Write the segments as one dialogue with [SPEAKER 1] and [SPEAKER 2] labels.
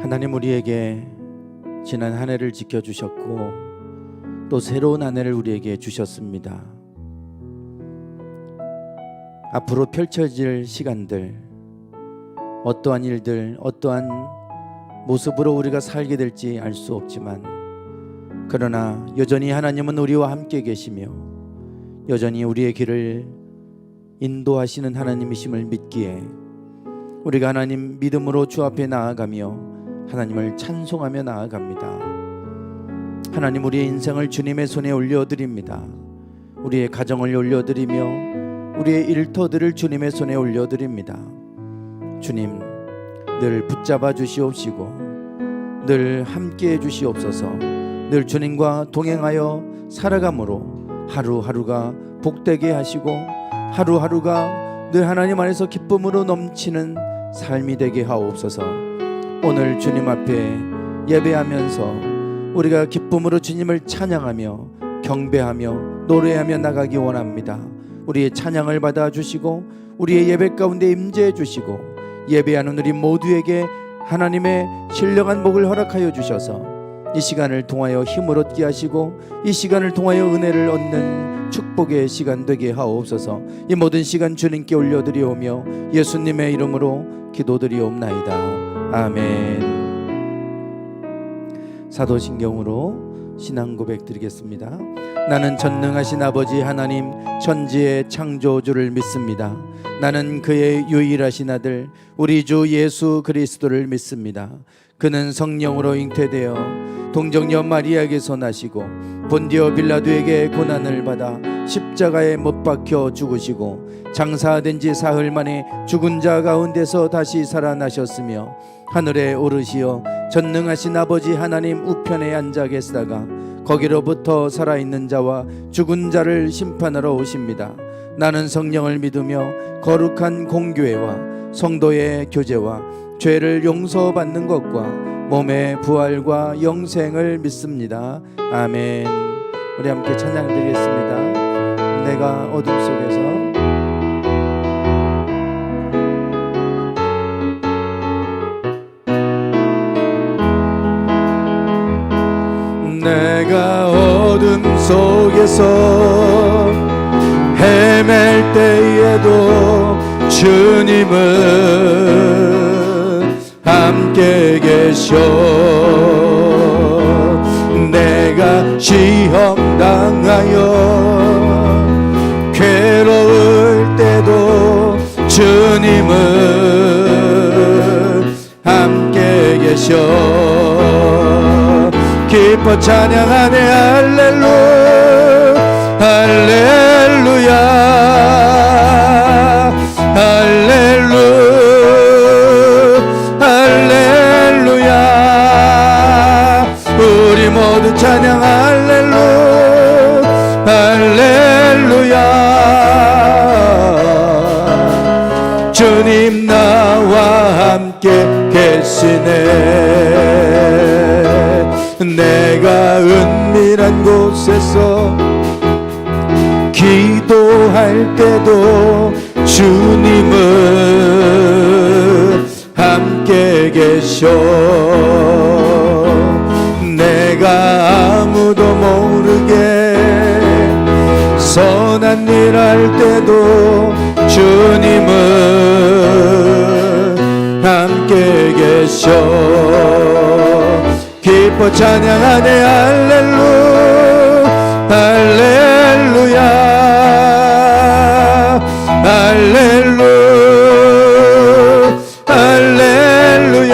[SPEAKER 1] 하나님 우리에게 지난 한 해를 지켜주셨고 또 새로운 한 해를 우리에게 주셨습니다. 앞으로 펼쳐질 시간들, 어떠한 일들, 어떠한 모습으로 우리가 살게 될지 알 수 없지만 그러나 여전히 하나님은 우리와 함께 계시며 여전히 우리의 길을 인도하시는 하나님이심을 믿기에 우리가 하나님 믿음으로 주 앞에 나아가며 하나님을 찬송하며 나아갑니다. 하나님 우리의 인생을 주님의 손에 올려드립니다. 우리의 가정을 올려드리며 우리의 일터들을 주님의 손에 올려드립니다. 주님 늘 붙잡아 주시옵시고 늘 함께해 주시옵소서. 늘 주님과 동행하여 살아감으로 하루하루가 복되게 하시고 하루하루가 늘 하나님 안에서 기쁨으로 넘치는 삶이 되게 하옵소서. 오늘 주님 앞에 예배하면서 우리가 기쁨으로 주님을 찬양하며 경배하며 노래하며 나가기 원합니다. 우리의 찬양을 받아주시고 우리의 예배 가운데 임재해 주시고 예배하는 우리 모두에게 하나님의 신령한 복을 허락하여 주셔서 이 시간을 통하여 힘을 얻게 하시고 이 시간을 통하여 은혜를 얻는 축복의 시간 되게 하옵소서. 이 모든 시간 주님께 올려드리오며 예수님의 이름으로 기도드리옵나이다. 아멘. 사도신경으로 신앙 고백 드리겠습니다. 나는 전능하신 아버지 하나님 천지의 창조주를 믿습니다. 나는 그의 유일하신 아들 우리 주 예수 그리스도를 믿습니다. 그는 성령으로 잉태되어 동정녀 마리아에게서 나시고 본디오 빌라도에게 고난을 받아 십자가에 못 박혀 죽으시고 장사된 지 사흘 만에 죽은 자 가운데서 다시 살아나셨으며 하늘에 오르시어 전능하신 아버지 하나님 우편에 앉아 계시다가 거기로부터 살아있는 자와 죽은 자를 심판하러 오십니다. 나는 성령을 믿으며 거룩한 공교회와 성도의 교제와 죄를 용서받는 것과 몸의 부활과 영생을 믿습니다. 아멘. 우리 함께 찬양 드리겠습니다. 내가 어둠 속에서 내가 어둠 속에서 헤맬 때에도 주님은 함께 계셔. 내가 시험 당하여 괴로울 때도 주님은 함께 계셔. 기뻐 찬양하네 할렐루야 할렐루야 할렐루야 할렐루야. 우리 모두 찬양 할렐루야 할렐루야. 주님 나와 함께 계시네. 내가 은밀한 곳에서 기도할 때도 주님은 함께 계셔. 내가 아무도 모르게 선한 일 할 때도 주님은 함께 계셔. 기뻐 찬양하네 할렐루야 할렐루야 할렐루야 할렐루야.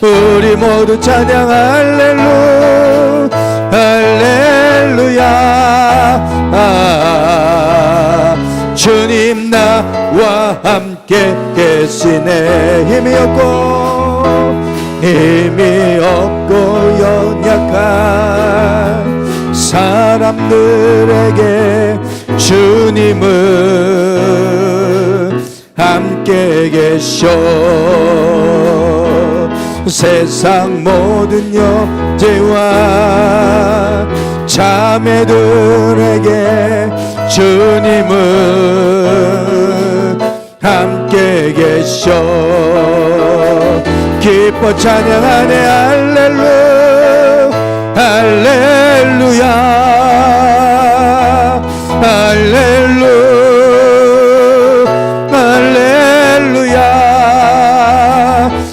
[SPEAKER 1] 우리 모두 찬양 할렐루야 할렐루야. 주님 나와 함께 계시네. 힘이 없고 연약한 사람들에게 주님은 함께 계셔. 세상 모든 형제와 자매들에게 주님은 함께 계셔. 기뻐 찬양하네. 할렐루야 할렐루야 할렐루야 할렐루야.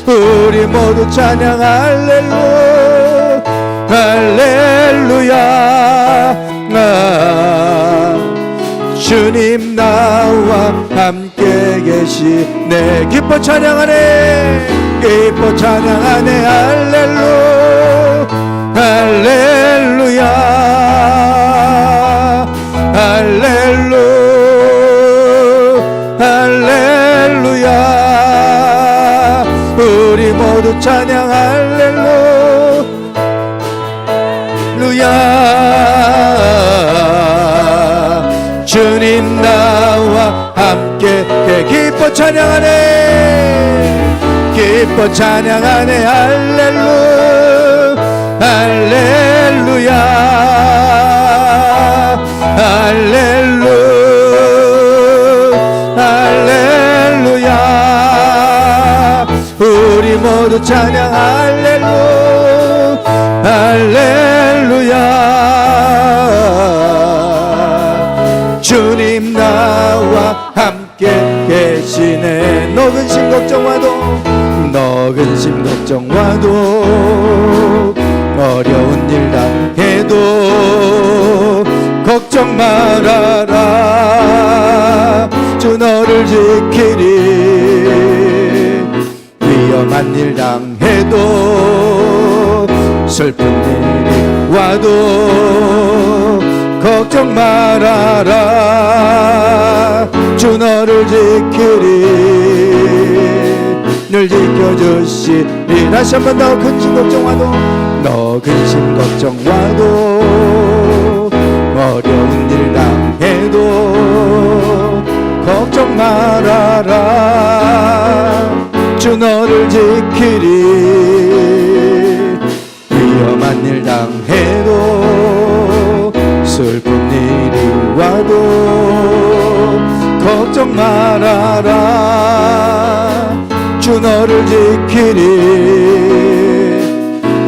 [SPEAKER 1] 우리 모두 찬양 할렐루야 할렐루야. 주님 나와 함께 계시네. 기뻐 찬양하네. 기뻐 찬양하네. 할렐루야 할렐루야 할렐루야 할렐루야. 우리 모두 찬양 할렐루야. 주님 나와 함께 기뻐 찬양하네. 기뻐 찬양하네. 할렐루야 할렐루야 할렐루야 할렐루야. 우리 모두 찬양 할렐루야 할렐루야. 주님 나와 함께 계시네. 너 근심 걱정 와도 너 근심 걱정 와도 어려운 일 당해도 걱정 말아라. 주 너를 지키리. 위험한 일 당해도 슬픈 일이 와도 걱정 말아라. 주 너를 지키리. 늘 지켜주시리. 다시 한번 너 근심 걱정 와도 너 근심 걱정 와도 어려운 일 당해도 걱정 말아라. 주 너를 지키리. 위험한 일 당해도 슬픈 일이 와도 걱정 말아라. 주 너를 지키리.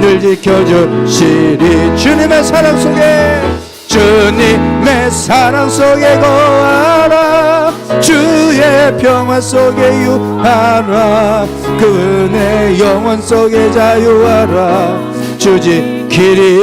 [SPEAKER 1] 늘 지켜주시리. 주님의 사랑 속에 주님의 사랑 속에 거하라. 주의 평화 속에 유하라. 그분의 영원 속에 자유하라. 주 지키리.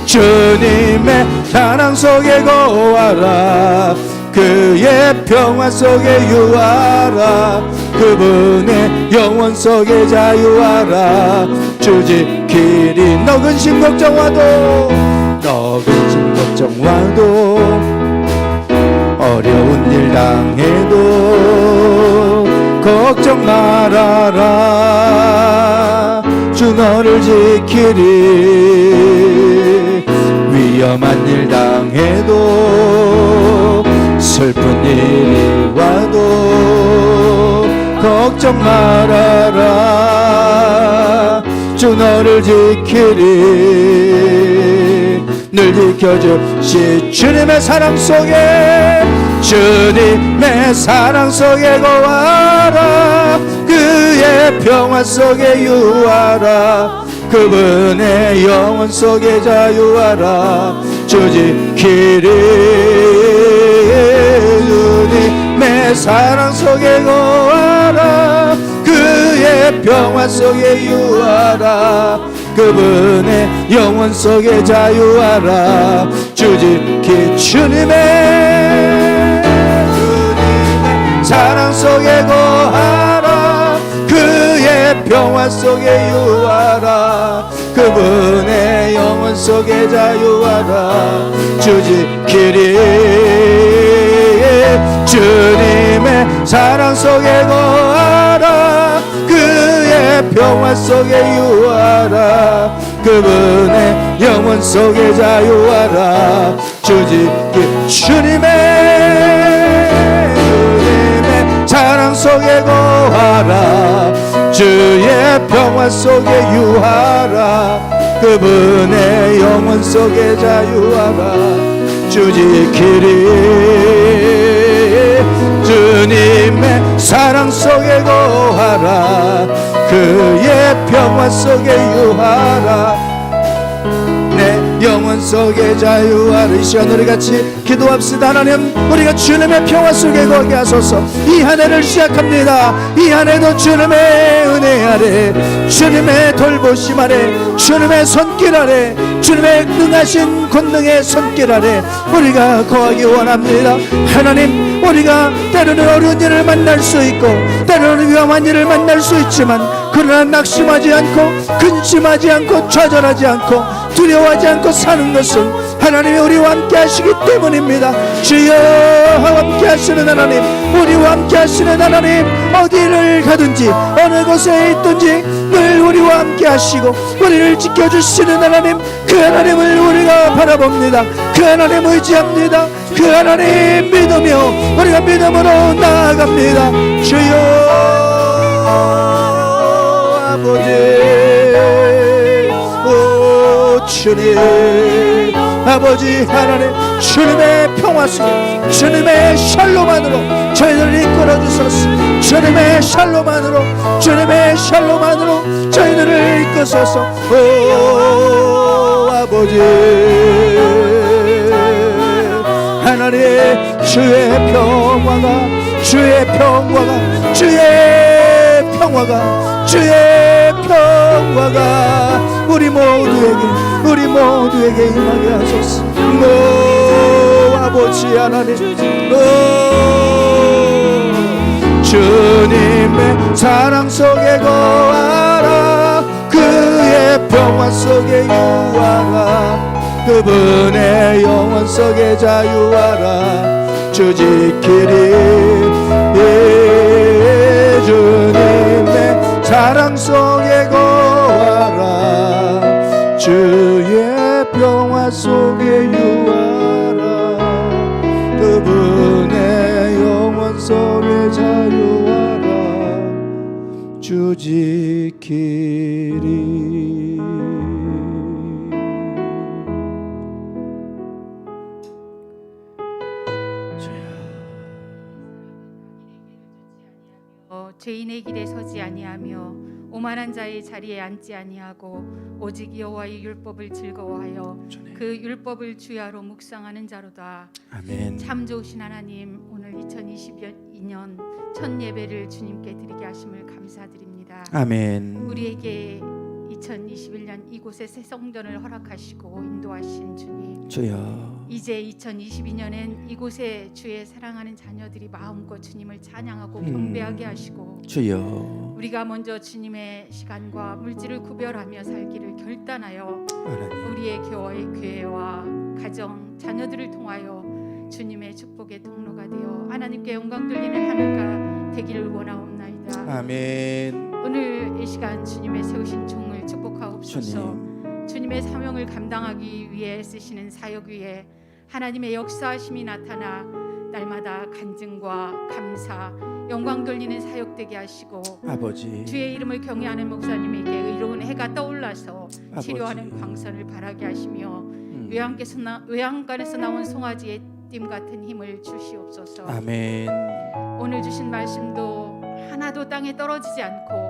[SPEAKER 1] 주님의 사랑 속에 거하라. 그의 평화 속에 유하라. 그분의 영원 속에 자유하라. 주 지키리. 너 근심 걱정 와도 너 근심 걱정 와도 어려운 일 당해도 걱정 말아라. 주 너를 지키리. 위험한 일 당해도 슬픈 일이 와도 걱정 말아라. 주 너를 지키리. 늘 지켜주시. 주님의 사랑 속에 주님의 사랑 속에 거하라. 그의 평화 속에 유하라. 그분의 영원 속에 자유하라. 주 지키리. 주님의 사랑 속에 거하라. 그의 평화 속에 유하라. 그분의 영원 속에 자유하라. 주 지키. 주님의 사랑 속에 거하라. 그의 평화 속에 유하라. 그분의 영원 속에 자유하라. 주 지키리. 주님의 사랑 속에 거하라. 그의 평화 속에 유하라. 그분의 영원 속에 자유하라. 주 지키. 주님의 사랑 속에 거하라. 주의 평화 속에 유하라. 그분의 영원 속에 자유하라. 주 지키리. 주님의 사랑 속에 거하라. 유하라. 그의 평화 속에 유하라. 내 영혼 속에 자유하라. 이 시간 우리 같이 기도합시다. 하나님, 우리가 주님의 평화 속에 거하게 하소서. 이 한 해를 시작합니다. 이 한 해도 주님의 은혜 아래, 주님의 돌보심 아래, 주님의 손길 아래, 주님의 능하신 권능의 손길 아래 우리가 거하기 원합니다. 하나님, 우리가 때로는 어려운 일을 만날 수 있고 때로는 위험한 일을 만날 수 있지만, 그러나 낙심하지 않고 근심하지 않고 좌절하지 않고 두려워하지 않고 사는 것은 하나님이 우리와 함께 하시기 때문입니다. 주여, 함께 하시는 하나님, 우리와 함께 하시는 하나님, 어디를 가든지 어느 곳에 있든지 늘 우리와 함께 하시고 우리를 지켜주시는 하나님, 그 하나님을 우리가 바라봅니다. 그 하나님 의지합니다. 그 하나님 믿으며 우리가 믿음으로 나아갑니다. 주여 아버지, 오 주님, 아버지 하나님, 주님의 평화 속에 주님의 샬롬만으로 저희들을 이끌어 주소서. 주님의 샬롬만으로, 주님의 샬롬만으로 저희들을 이끄소서. 오 아버지 하나님, 주의 평화가, 주의 평화가, 주의 평화가, 주의 평화가 우리 모두에게 임하게 하소서. 오 아버지 하나님, 주님의 사랑 속에 거하라. 그의 평화 속에 유하라. 그분의 영혼 속에 자유하라. 주 지키리. 주님의 사랑 속에 거하라. 주의 평화 속에 유하라. 그분의 영혼 속에 자유하라. 주 지키리.
[SPEAKER 2] 죄인의 길에 서지 아니하며 오만한 자의 자리에 앉지 아니하고 오직 여호와의 율법을 즐거워하여 그 율법을 주야로 묵상하는 자로다.
[SPEAKER 1] 아멘.
[SPEAKER 2] 참 좋으신 하나님, 오늘 2022년 첫 예배를 주님께 드리게 하심을 감사드립니다.
[SPEAKER 1] 아멘.
[SPEAKER 2] 우리에게 2021년 이곳에 새 성전을 허락하시고 인도하신 주님,
[SPEAKER 1] 주여,
[SPEAKER 2] 이제 2022년엔 이곳에 주의 사랑하는 자녀들이 마음껏 주님을 찬양하고 경배하게 하시고,
[SPEAKER 1] 주여,
[SPEAKER 2] 우리가 먼저 주님의 시간과 물질을 구별하며 살기를 결단하여
[SPEAKER 1] 하나님,
[SPEAKER 2] 우리의 교회와 가정, 자녀들을 통하여 주님의 축복의 통로가 되어 하나님께 영광 돌리는 하늘가 되기를 원하옵나이다.
[SPEAKER 1] 아멘.
[SPEAKER 2] 오늘 이 시간 주님의 세우신 종을 축복하옵소서.
[SPEAKER 1] 주님,
[SPEAKER 2] 주님의 사명을 감당하기 위해 쓰시는 사역 위에 하나님의 역사하심이 나타나 날마다 간증과 감사, 영광 돌리는 사역되게 하시고,
[SPEAKER 1] 아버지,
[SPEAKER 2] 주의 이름을 경외하는 목사님에게 의로운 해가 떠올라서
[SPEAKER 1] 아버지,
[SPEAKER 2] 치료하는 광선을 바라게 하시며 외양간에서 나온 송아지의 띠 같은 힘을 주시옵소서.
[SPEAKER 1] 아멘.
[SPEAKER 2] 오늘 주신 말씀도 하나도 땅에 떨어지지 않고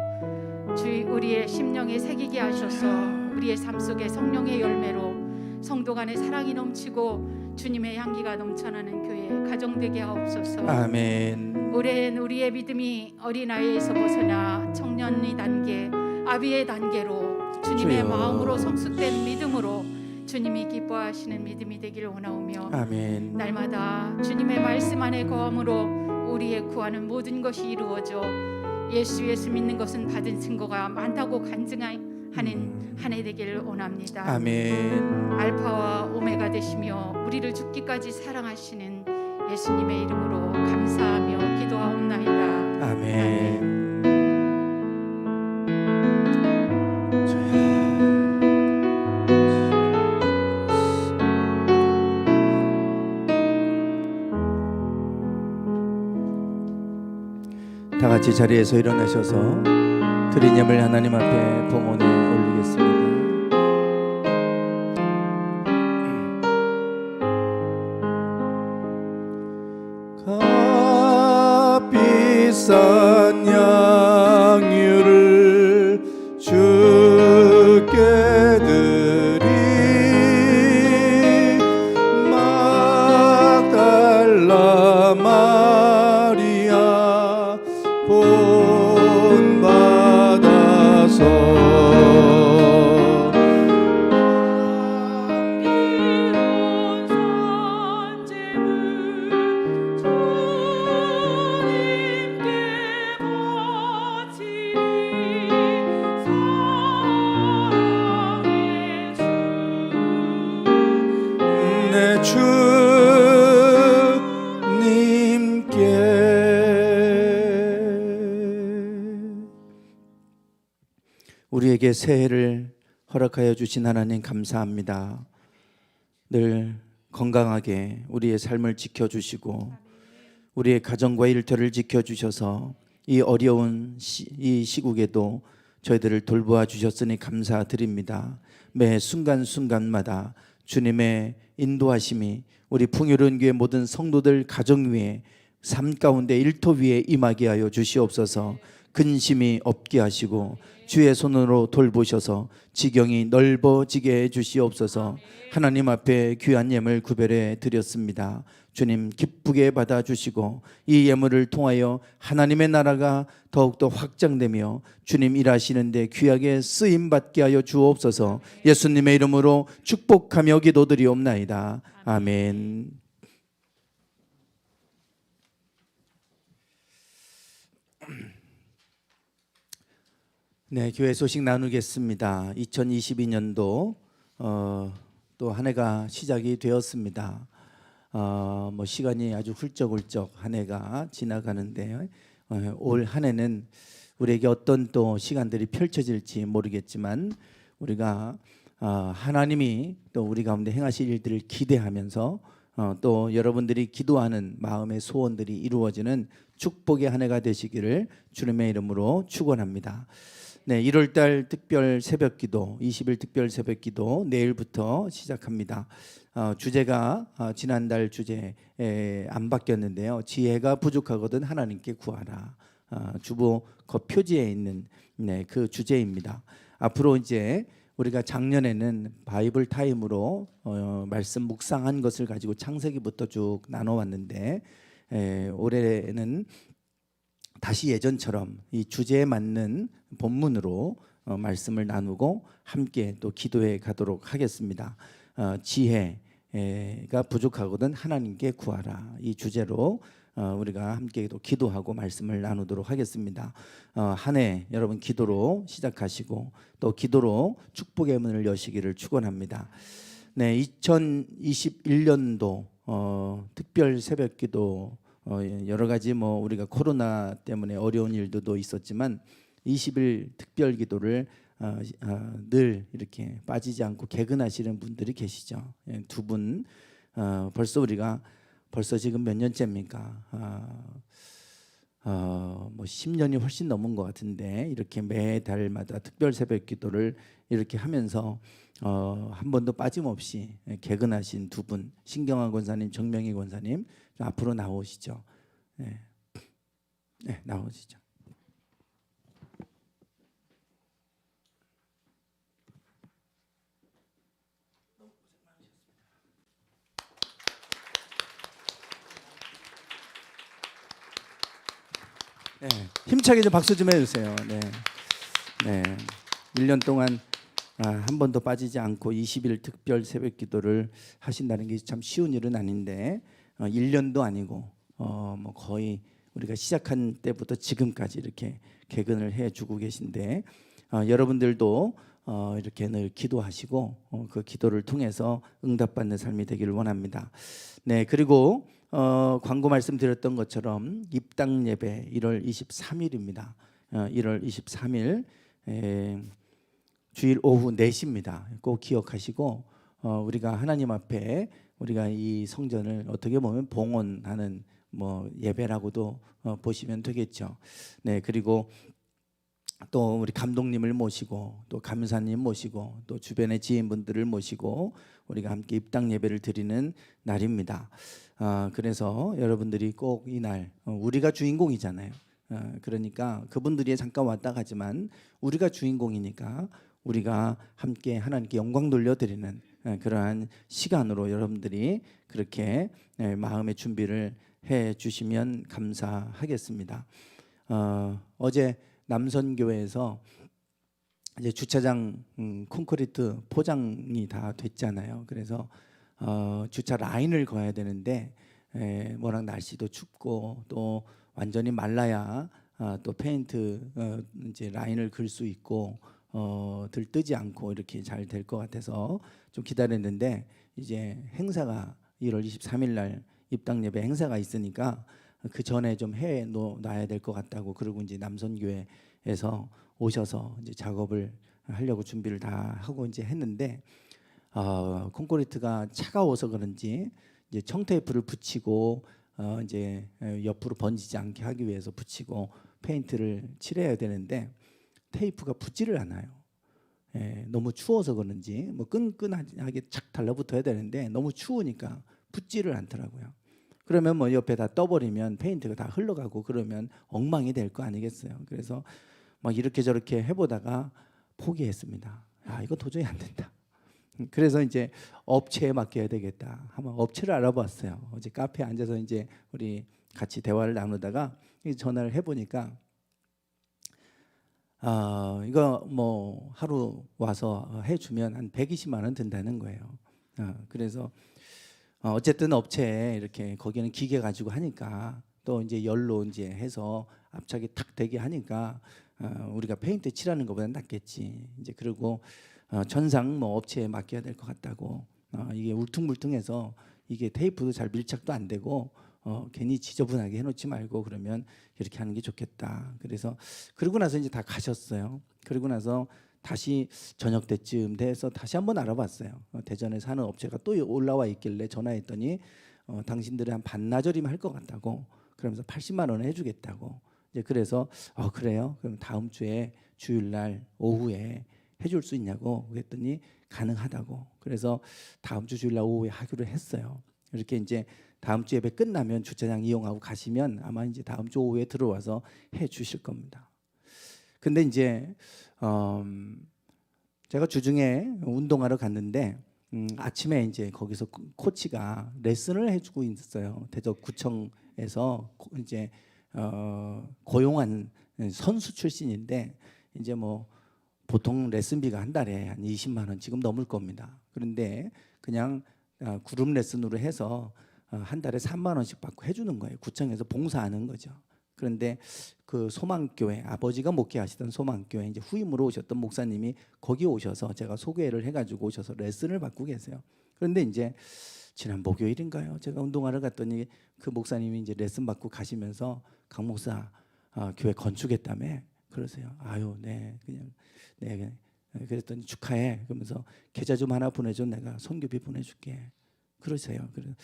[SPEAKER 2] 우리의 심령에 새기게 하셔서 우리의 삶 속에 성령의 열매로 성도 간의 사랑이 넘치고 주님의 향기가 넘쳐나는 교회 가정되게 하옵소서.
[SPEAKER 1] 아멘.
[SPEAKER 2] 올해는 우리의 믿음이 어린아이에서 벗어나 청년의 단계, 아비의 단계로 주님의
[SPEAKER 1] 주여,
[SPEAKER 2] 마음으로 성숙된 믿음으로 주님이 기뻐하시는 믿음이 되기를 원하오며,
[SPEAKER 1] 아멘.
[SPEAKER 2] 날마다 주님의 말씀 안에 거함으로 우리의 구하는 모든 것이 이루어져 예수 믿는 것은 받은 증거가 많다고 간증하는 한 해 되기를 원합니다.
[SPEAKER 1] 아멘.
[SPEAKER 2] 알파와 오메가 되시며 우리를 죽기까지 사랑하시는 예수님의 이름으로 감사하며 기도하옵나이다.
[SPEAKER 1] 아멘. 다 같이 자리에서 일어나셔서 드린 예물 하나님 앞에 봉헌에 올리겠습니다. 값비싼 양이 마리아 본받아서
[SPEAKER 2] 향기로운 산재물 주님께 바치리 사랑의 주
[SPEAKER 1] 내 주님께 우리에게 새해를 허락하여 주신 하나님 감사합니다. 늘 건강하게 우리의 삶을 지켜주시고 우리의 가정과 일터를 지켜주셔서 이 어려운 이 시국에도 저희들을 돌보아 주셨으니 감사드립니다. 매 순간순간마다 주님의 인도하심이 우리 풍요로운 교회 모든 성도들 가정 위에 삶 가운데 일터 위에 임하게 하여 주시옵소서. 근심이 없게 하시고 주의 손으로 돌보셔서 지경이 넓어지게 해 주시옵소서. 하나님 앞에 귀한 예물 구별해 드렸습니다. 주님 기쁘게 받아주시고 이 예물을 통하여 하나님의 나라가 더욱더 확장되며 주님 일하시는데 귀하게 쓰임받게 하여 주옵소서. 예수님의 이름으로 축복하며 기도드리옵나이다. 아멘. 네, 교회 소식 나누겠습니다. 2022년도 또 한 해가 시작이 되었습니다. 뭐 시간이 아주 훌쩍훌쩍 한 해가 지나가는데 올 한 해는 우리에게 어떤 또 시간들이 펼쳐질지 모르겠지만 우리가 하나님이 또 우리 가운데 행하실 일들을 기대하면서 또 여러분들이 기도하는 마음의 소원들이 이루어지는 축복의 한 해가 되시기를 주님의 이름으로 축원합니다. 네, 1월달 특별 새벽기도, 20일 특별 새벽기도 내일부터 시작합니다. 주제가 지난달 주제 안 바뀌었는데요. 지혜가 부족하거든 하나님께 구하라. 주보 겉표지에 있는 그 주제입니다. 앞으로 이제 우리가 작년에는 바이블 타임으로 말씀 묵상한 것을 가지고 창세기부터 쭉 나눠왔는데 올해는 다시 예전처럼 이 주제에 맞는 본문으로 말씀을 나누고 함께 또 기도해 가도록 하겠습니다. 지혜가 부족하거든 하나님께 구하라. 이 주제로 우리가 함께 또 기도하고 말씀을 나누도록 하겠습니다. 한 해 여러분 기도로 시작하시고 또 기도로 축복의 문을 여시기를 축원합니다. 네, 2021년도 특별 새벽기도 여러 가지 뭐 우리가 코로나 때문에 어려운 일들도 있었지만 20일 특별 기도를 늘 이렇게 빠지지 않고 개근하시는 분들이 계시죠. 두 분 벌써 우리가 지금 몇 년째입니까? 뭐 10년이 훨씬 넘은 것 같은데 이렇게 매달마다 특별 새벽 기도를 이렇게 하면서 한 번도 빠짐없이 개근하신 두 분, 신경환 권사님, 정명희 권사님 앞으로 나오시죠. 네, 나오시죠. 네, 힘차게 좀 박수 좀 해주세요. 네, 1년 동안 한 번도 빠지지 않고 20일 특별 새벽 기도를 하신다는 게 참 쉬운 일은 아닌데 1년도 아니고 뭐 거의 우리가 시작한 때부터 지금까지 이렇게 개근을 해주고 계신데 여러분들도 이렇게 늘 기도하시고 그 기도를 통해서 응답받는 삶이 되기를 원합니다. 네, 그리고 광고 말씀드렸던 것처럼 입당 예배 1월 23일입니다. 1월 23일 주일 오후 4시입니다. 꼭 기억하시고 우리가 하나님 앞에 우리가 이 성전을 어떻게 보면 봉헌하는 뭐 예배라고도 보시면 되겠죠. 네, 그리고 또 우리 감독님을 모시고 또 감사님 모시고 또 주변의 지인분들을 모시고 우리가 함께 입당 예배를 드리는 날입니다. 그래서 여러분들이 꼭 이날 우리가 주인공이잖아요. 그러니까 그분들이 잠깐 왔다 가지만 우리가 주인공이니까 우리가 함께 하나님께 영광 돌려드리는 그러한 시간으로 여러분들이 그렇게 마음의 준비를 해 주시면 감사하겠습니다. 어제 남선교회에서 이제 주차장 콘크리트 포장이 다 됐잖아요. 그래서 주차 라인을 그어야 되는데 워낙 날씨도 춥고 또 완전히 말라야 또 페인트 이제 라인을 그을 수 있고 들뜨지 않고 이렇게 잘 될 것 같아서 좀 기다렸는데 이제 행사가 1월 23일 날 입당 예배 행사가 있으니까 그 전에 좀 해 놔야 될 것 같다고, 그리고 이제 남선교회에서 오셔서 이제 작업을 하려고 준비를 다 하고 이제 했는데 콘크리트가 차가워서 그런지 이제 청테이프를 붙이고 이제 옆으로 번지지 않게 하기 위해서 붙이고 페인트를 칠해야 되는데 테이프가 붙지를 않아요. 너무 추워서 그런지 뭐 끈끈하게 착 달라붙어야 되는데 너무 추우니까 붙지를 않더라고요. 그러면 뭐 옆에 다 떠버리면 페인트가 다 흘러가고 그러면 엉망이 될 거 아니겠어요. 그래서 막 이렇게 저렇게 해보다가 포기했습니다. 이거 도저히 안 된다. 그래서 이제 업체에 맡겨야 되겠다. 한번 업체를 알아봤어요. 어제 카페에 앉아서 이제 우리 같이 대화를 나누다가 전화를 해보니까 이거 뭐 하루 와서 해주면 한 120만 원 든다는 거예요. 그래서 어쨌든 업체에 이렇게 거기는 기계 가지고 하니까 또 이제 열로 이제 해서 압착이 탁 되게 하니까 우리가 페인트 칠하는 것보다 낫겠지. 이제 그리고 전상 뭐 업체에 맡겨야 될 것 같다고. 이게 울퉁불퉁해서 이게 테이프도 잘 밀착도 안 되고 괜히 지저분하게 해놓지 말고 그러면 이렇게 하는 게 좋겠다. 그래서 그러고 나서 이제 다 가셨어요. 그러고 나서 다시 저녁 때쯤 돼서 다시 한번 알아봤어요. 대전에 사는 업체가 또 올라와 있길래 전화했더니 당신들이 한 반나절이면 할 것 같다고. 그러면서 80만 원을 해주겠다고. 이제 그래서 그래요? 그럼 다음 주에 주일날 오후에 해줄 수 있냐고 그랬더니 가능하다고. 그래서 다음 주 주일날 오후에 하기로 했어요. 이렇게 이제 다음 주 예배 끝나면 주차장 이용하고 가시면 아마 이제 다음 주 오후에 들어와서 해 주실 겁니다. 근데 이제 제가 주중에 운동하러 갔는데 아침에 이제 거기서 코치가 레슨을 해주고 있었어요. 대전구청에서 이제 고용한 선수 출신인데 이제 뭐 보통 레슨비가 한 달에 한 20만 원 지금 넘을 겁니다. 그런데 그냥 그룹 레슨으로 해서 한 달에 3만 원씩 받고 해주는 거예요. 구청에서 봉사하는 거죠. 그런데 그 소망교회, 아버지가 목회하시던 소망교회 이제 후임으로 오셨던 목사님이 거기 오셔서 제가 소개를 해가지고 오셔서 레슨을 받고 계세요. 그런데 이제 지난 목요일인가요? 제가 운동하러 갔더니 그 목사님이 이제 레슨 받고 가시면서 강 목사 교회 건축했다며 그러세요. 네, 그냥 네. 그랬더니 축하해. 그러면서 계좌 좀 하나 보내줘. 내가 선교비 보내줄게. 그러세요. 그래서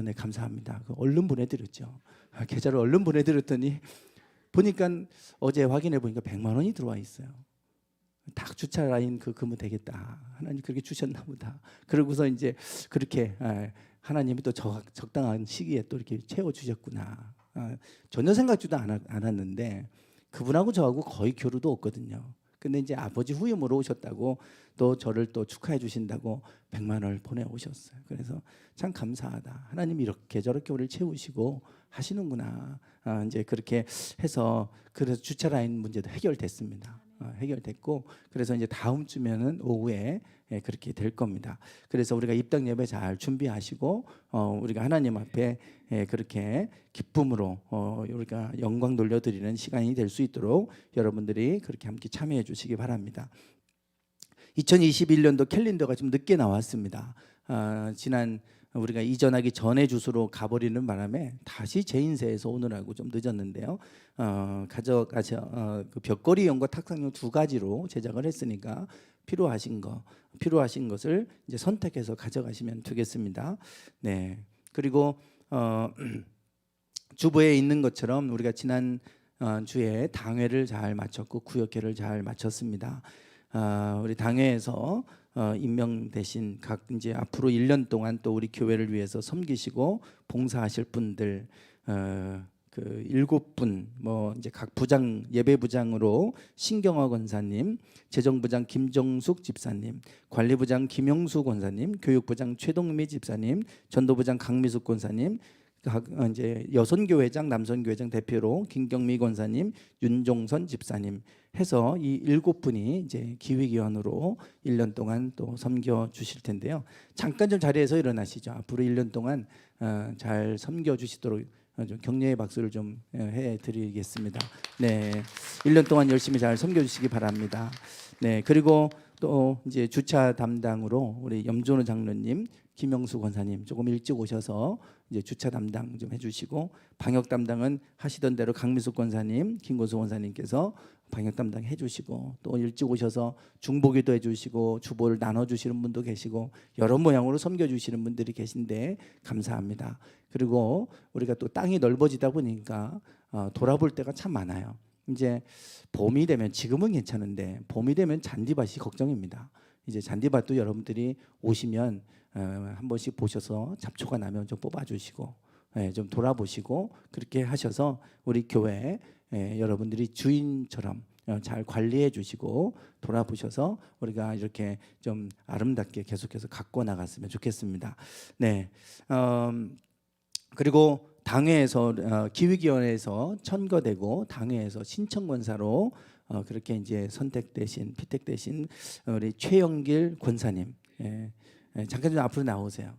[SPEAKER 1] 네 감사합니다. 얼른 보내드렸죠. 계좌를 얼른 보내드렸더니 보니까 어제 확인해 보니까 100만 원이 들어와 있어요. 딱 주차 라인 그으면 되겠다. 하나님 그렇게 주셨나 보다. 그러고서 이제 그렇게 하나님이 또 적당한 시기에 또 이렇게 채워 주셨구나. 전혀 생각지도 않았는데 그분하고 저하고 거의 교류도 없거든요. 근데 이제 아버지 후임으로 오셨다고 또 저를 또 축하해 주신다고 100만 원을 보내오셨어요. 그래서 참 감사하다. 하나님이 이렇게 저렇게 우리를 채우시고 하시는구나. 이제 그렇게 해서 그래서 주차 라인 문제도 해결됐습니다. 해결됐고 그래서 이제 다음 주면은 오후에 그렇게 될 겁니다. 그래서 우리가 입당 예배 잘 준비하시고 우리가 하나님 앞에 그렇게 기쁨으로 우리가 영광 돌려드리는 시간이 될 수 있도록 여러분들이 그렇게 함께 참여해 주시기 바랍니다. 2021년도 캘린더가 좀 늦게 나왔습니다. 지난 우리가 이전하기 전에 주소로 가버리는 바람에 다시 재인쇄해서 오느라고 좀 늦었는데요. 그 벽걸이용과 탁상용 두 가지로 제작을 했으니까 필요하신 것을 이제 선택해서 가져가시면 되겠습니다. 네. 그리고 주보에 있는 것처럼 우리가 지난 주에 당회를 잘 마쳤고 구역회를 잘 마쳤습니다. 우리 당회에서 임명되신 각 이제 앞으로 1년 동안 또 우리 교회를 위해서 섬기시고 봉사하실 분들 그 7분 뭐 이제 각 부장 예배 부장으로 신경화 권사님, 재정부장 김정숙 집사님, 관리부장 김영수 권사님, 교육부장 최동미 집사님, 전도부장 강미숙 권사님, 각 이제 여선교회장, 남선교회장 대표로 김경미 권사님, 윤종선 집사님 해서 이 7분이 이제 기획위원으로 1년 동안 또 섬겨 주실 텐데요. 잠깐 좀 자리에서 일어나시죠. 앞으로 1년 동안 잘 섬겨 주시도록 좀 격려의 박수를 좀 해드리겠습니다. 네, 1년 동안 열심히 잘 섬겨주시기 바랍니다. 네, 그리고 또 이제 주차 담당으로 우리 염준호 장로님, 김영수 권사님 조금 일찍 오셔서 이제 주차 담당 좀 해주시고, 방역 담당은 하시던 대로 강미숙 권사님, 김고수 권사님께서 방역 담당 해주시고, 또 일찍 오셔서 중보기도 해주시고 주보를 나눠주시는 분도 계시고 여러 모양으로 섬겨주시는 분들이 계신데 감사합니다. 그리고 우리가 또 땅이 넓어지다 보니까 돌아볼 때가 참 많아요. 이제 봄이 되면, 지금은 괜찮은데 봄이 되면 잔디밭이 걱정입니다. 이제 잔디밭도 여러분들이 오시면 한 번씩 보셔서 잡초가 나면 좀 뽑아주시고, 좀 돌아보시고 그렇게 하셔서 우리 교회 여러분들이 주인처럼 잘 관리해 주시고 돌아보셔서 우리가 이렇게 좀 아름답게 계속해서 갖고 나갔으면 좋겠습니다. 네. 그리고 당회에서 기획위원회에서 천거되고 당회에서 신청권사로 그렇게 이제 선택되신, 피택되신 우리 최영길 권사님, 잠깐 좀 앞으로 나오세요.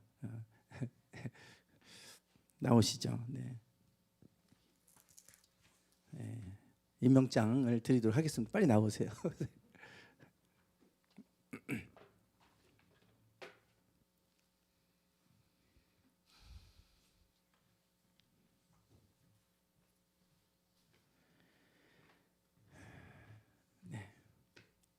[SPEAKER 1] 나오시죠. 네. 임명장을 드리도록 하겠습니다. 빨리 나오세요.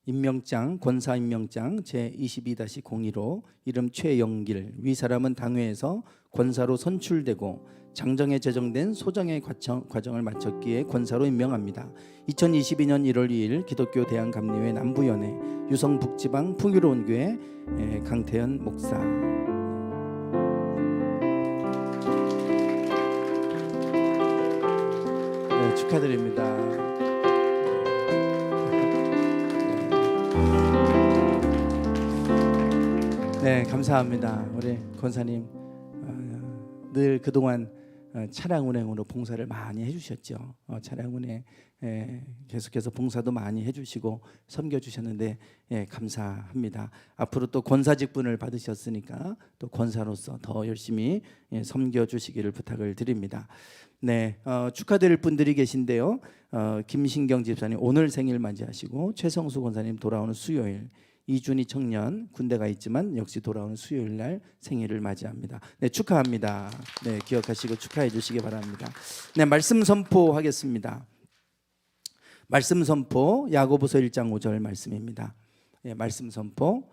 [SPEAKER 1] 임명장, 권사 임명장 제22-02로 이름 최영길, 위 사람은 당회에서 권사로 선출되고 장정에 제정된 소정의 과정을 마쳤기에 권사로 임명합니다. 2022년 1월 2일 기독교 대한감리회 남부연회 유성북지방 풍요로운 교회 강태현 목사. 네, 축하드립니다. 네, 감사합니다. 우리 권사님 늘 그동안 차량 운행으로 봉사를 많이 해주셨죠. 차량 운행 계속해서 봉사도 많이 해주시고 섬겨주셨는데 감사합니다. 앞으로 또 권사 직분을 받으셨으니까 또 권사로서 더 열심히 섬겨주시기를 부탁을 드립니다. 네, 축하드릴 분들이 계신데요. 김신경 집사님 오늘 생일 맞이하시고, 최성수 권사님 돌아오는 수요일, 이준희 청년 군대가 있지만 역시 돌아오는 수요일 날 생일을 맞이합니다. 네, 축하합니다. 네, 기억하시고 축하해 주시기 바랍니다. 네, 말씀 선포하겠습니다. 말씀 선포 야고보서 1장 5절 말씀입니다. 네, 말씀 선포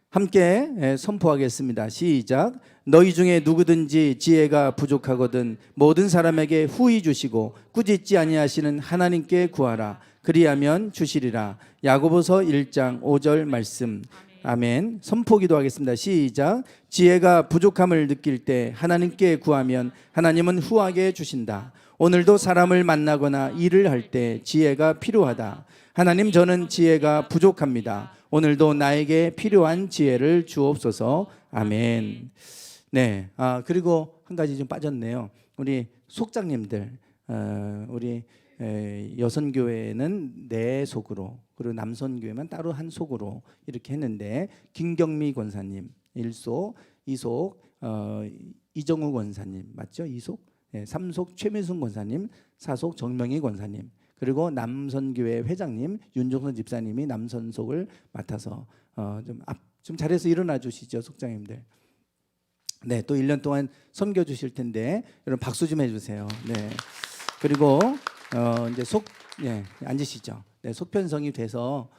[SPEAKER 1] 함께 선포하겠습니다. 시작. 너희 중에 누구든지 지혜가 부족하거든 모든 사람에게 후히 주시고 꾸짖지 아니하시는 하나님께 구하라. 그리하면 주시리라. 야고보서 1장 5절 말씀. 아멘. 선포 기도하겠습니다. 시작. 지혜가 부족함을 느낄 때 하나님께 구하면 하나님은 후하게 주신다. 오늘도 사람을 만나거나 일을 할 때 지혜가 필요하다. 하나님, 저는 지혜가 부족합니다. 오늘도 나에게 필요한 지혜를 주옵소서. 아멘. 네. 그리고 한 가지 좀 빠졌네요. 우리 속장님들, 우리 여선교회는 네 속으로, 그리고 남선교회만 따로 한 속으로 이렇게 했는데, 김경미 권사님 1속, 2속 이정우 권사님 맞죠? 2속, 3속 최민순 권사님, 4속 정명희 권사님, 그리고 남선교회 회장님 윤종선 집사님이 남선속을 맡아서 좀 잘해서 일어나 주시죠, 속장님들. 네, 또 1년 동안 섬겨 주실 텐데 여러분 박수 좀 해주세요. 네, 그리고 이제 앉으시죠. 네, 속편성이 돼서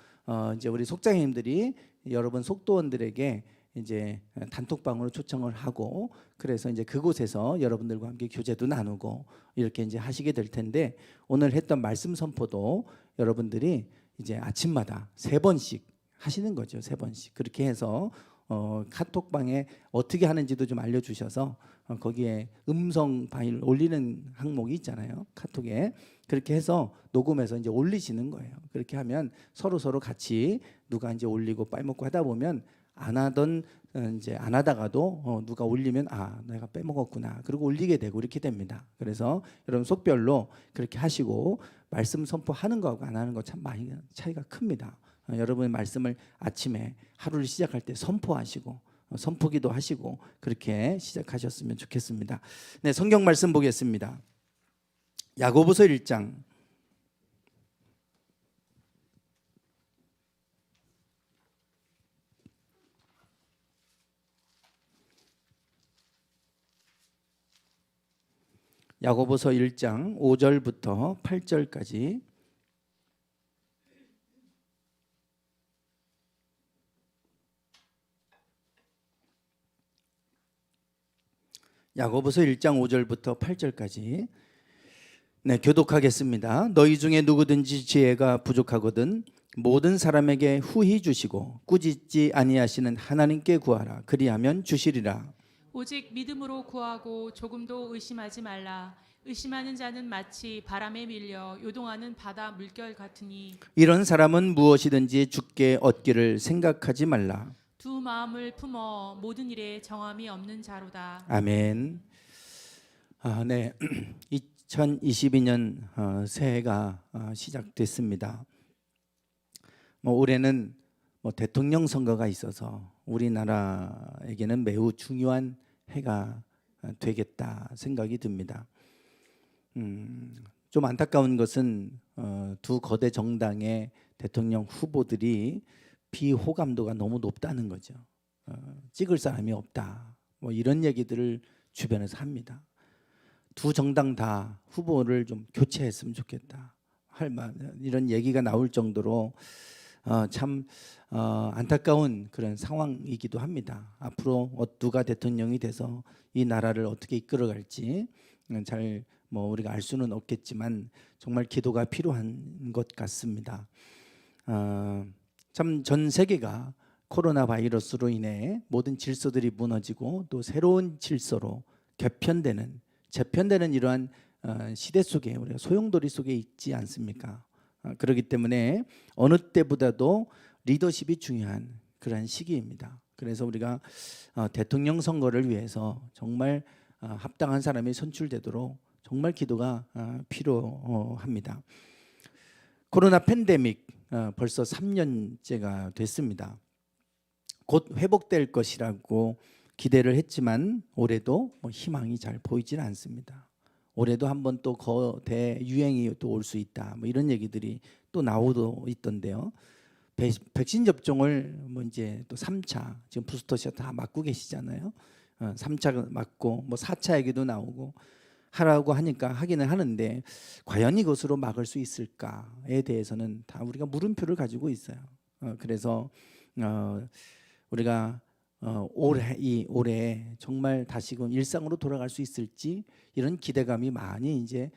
[SPEAKER 1] 이제 우리 속장님들이 여러분 속도원들에게 이제 단톡방으로 초청을 하고, 그래서 이제 그곳에서 여러분들과 함께 교제도 나누고 이렇게 이제 하시게 될 텐데, 오늘 했던 말씀 선포도 여러분들이 이제 아침마다 3번씩 하시는 거죠. 3번씩 그렇게 해서 카톡방에 어떻게 하는지도 좀 알려주셔서 거기에 음성 파일 올리는 항목이 있잖아요. 카톡에. 그렇게 해서 녹음해서 이제 올리시는 거예요. 그렇게 하면 서로 같이 누가 이제 올리고 빼먹고 하다 보면 안 하던 이제 안 하다가도 누가 올리면 내가 빼먹었구나. 그리고 올리게 되고 이렇게 됩니다. 그래서 여러분 속별로 그렇게 하시고 말씀 선포하는 거하고 안 하는 거 참 많이 차이가 큽니다. 여러분의 말씀을 아침에 하루를 시작할 때 선포하시고 선포기도 하시고 그렇게 시작하셨으면 좋겠습니다. 네, 성경 말씀 보겠습니다. 야고보서 1장 야고보서 1장 5절부터 8절까지 야고보서 1장 5절부터 8절까지 네, 교독하겠습니다. 너희 중에 누구든지 지혜가 부족하거든 모든 사람에게 후히 주시고 꾸짖지 아니하시는 하나님께 구하라. 그리하면 주시리라.
[SPEAKER 3] 오직 믿음으로 구하고 조금도 의심하지 말라. 의심하는 자는 마치 바람에 밀려 요동하는 바다 물결 같으니
[SPEAKER 1] 이런 사람은 무엇이든지 주께 얻기를 생각하지 말라.
[SPEAKER 3] 두 마음을 품어 모든 일에 정함이 없는 자로다.
[SPEAKER 1] 아멘. 네, 2022년 새해가 시작됐습니다. 올해는 대통령 선거가 있어서 우리나라에게는 매우 중요한 해가 되겠다 생각이 듭니다. 좀 안타까운 것은 두 거대 정당의 대통령 후보들이 비호감도가 너무 높다는 거죠. 찍을 사람이 없다. 이런 얘기들을 주변에서 합니다. 두 정당 다 후보를 좀 교체했으면 좋겠다. 이런 얘기가 나올 정도로 참 안타까운 그런 상황이기도 합니다. 앞으로 누가 대통령이 돼서 이 나라를 어떻게 이끌어갈지 잘 우리가 알 수는 없겠지만 정말 기도가 필요한 것 같습니다. 참 전 세계가 코로나 바이러스로 인해 모든 질서들이 무너지고 또 새로운 질서로 재편되는 이러한 시대 속에 우리가 소용돌이 속에 있지 않습니까? 그렇기 때문에 어느 때보다도 리더십이 중요한 그런 시기입니다. 그래서 우리가 대통령 선거를 위해서 정말 합당한 사람이 선출되도록 정말 기도가 필요합니다. 코로나 팬데믹 벌써 3년째가 됐습니다. 곧 회복될 것이라고 기대를 했지만 올해도 희망이 잘 보이질 않습니다. 올해도 한번 또 거대 유행이 또 올 수 있다. 이런 얘기들이 또 나오고 있던데요. 백신 접종을 이제 또 3차 지금 부스터샷 다 맞고 계시잖아요. 3차 맞고 4차 얘기도 나오고 하라고 하니까 하기는 하는데 과연 이것으로 막을 수 있을까에 대해서는 다 우리가 물음표를 가지고 있어요. 그래서 우리가 올해 정말 다시금 일상으로 돌아갈 수 있을지 이런 기대감이 많이 이제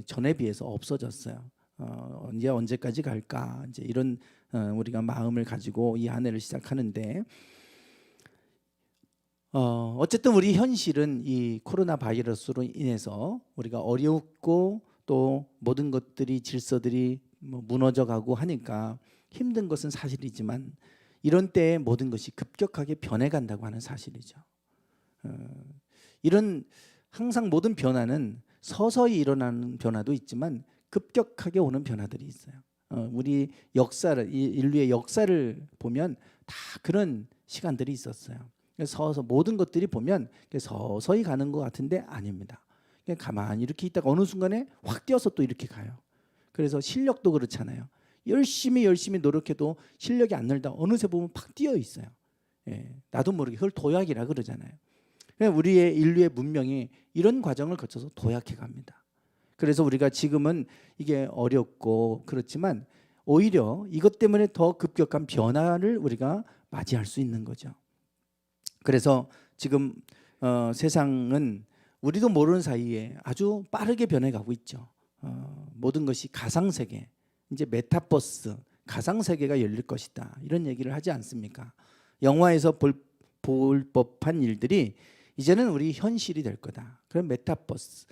[SPEAKER 1] 전에 비해서 없어졌어요. 언제까지 갈까 이제 이런 우리가 마음을 가지고 이 한 해를 시작하는데 어쨌든 우리 현실은 이 코로나 바이러스로 인해서 우리가 어렵고 또 모든 것들이 질서들이 무너져가고 하니까 힘든 것은 사실이지만 이런 때에 모든 것이 급격하게 변해간다고 하는 사실이죠. 이런 항상 모든 변화는 서서히 일어나는 변화도 있지만 급격하게 오는 변화들이 있어요. 우리 인류의 역사를 보면 다 그런 시간들이 있었어요. 그래서 모든 것들이 보면 서서히 가는 것 같은데 아닙니다. 그냥 가만히 이렇게 있다가 어느 순간에 확 뛰어서 또 이렇게 가요. 그래서 실력도 그렇잖아요. 열심히 노력해도 실력이 안 늘다 어느새 보면 팍 뛰어 있어요. 나도 모르게 그걸 도약이라 그러잖아요. 우리의 인류의 문명이 이런 과정을 거쳐서 도약해 갑니다. 그래서 우리가 지금은 이게 어렵고 그렇지만 오히려 이것 때문에 더 급격한 변화를 우리가 맞이할 수 있는 거죠. 그래서 지금 세상은 우리도 모르는 사이에 아주 빠르게 변해가고 있죠. 모든 것이 가상세계, 이제 메타버스, 가상세계가 열릴 것이다 이런 얘기를 하지 않습니까? 영화에서 볼 법한 일들이 이제는 우리 현실이 될 거다. 그런 메타버스,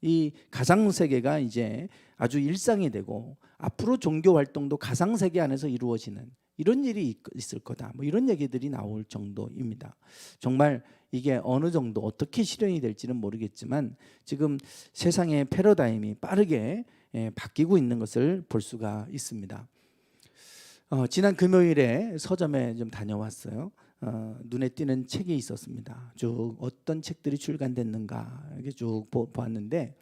[SPEAKER 1] 이 가상 세계가 이제 아주 일상이 되고 앞으로 종교 활동도 가상 세계 안에서 이루어지는 이런 일이 있을 거다. 뭐 이런 얘기들이 나올 정도입니다. 정말 이게 어느 정도 어떻게 실현이 될지는 모르겠지만 지금 세상의 패러다임이 빠르게 바뀌고 있는 것을 볼 수가 있습니다. 지난 금요일에 서점에 좀 다녀왔어요. 눈에 띄는 책이 있었습니다. 쭉 어떤 책들이 출간됐는가 이렇게 쭉 보았는데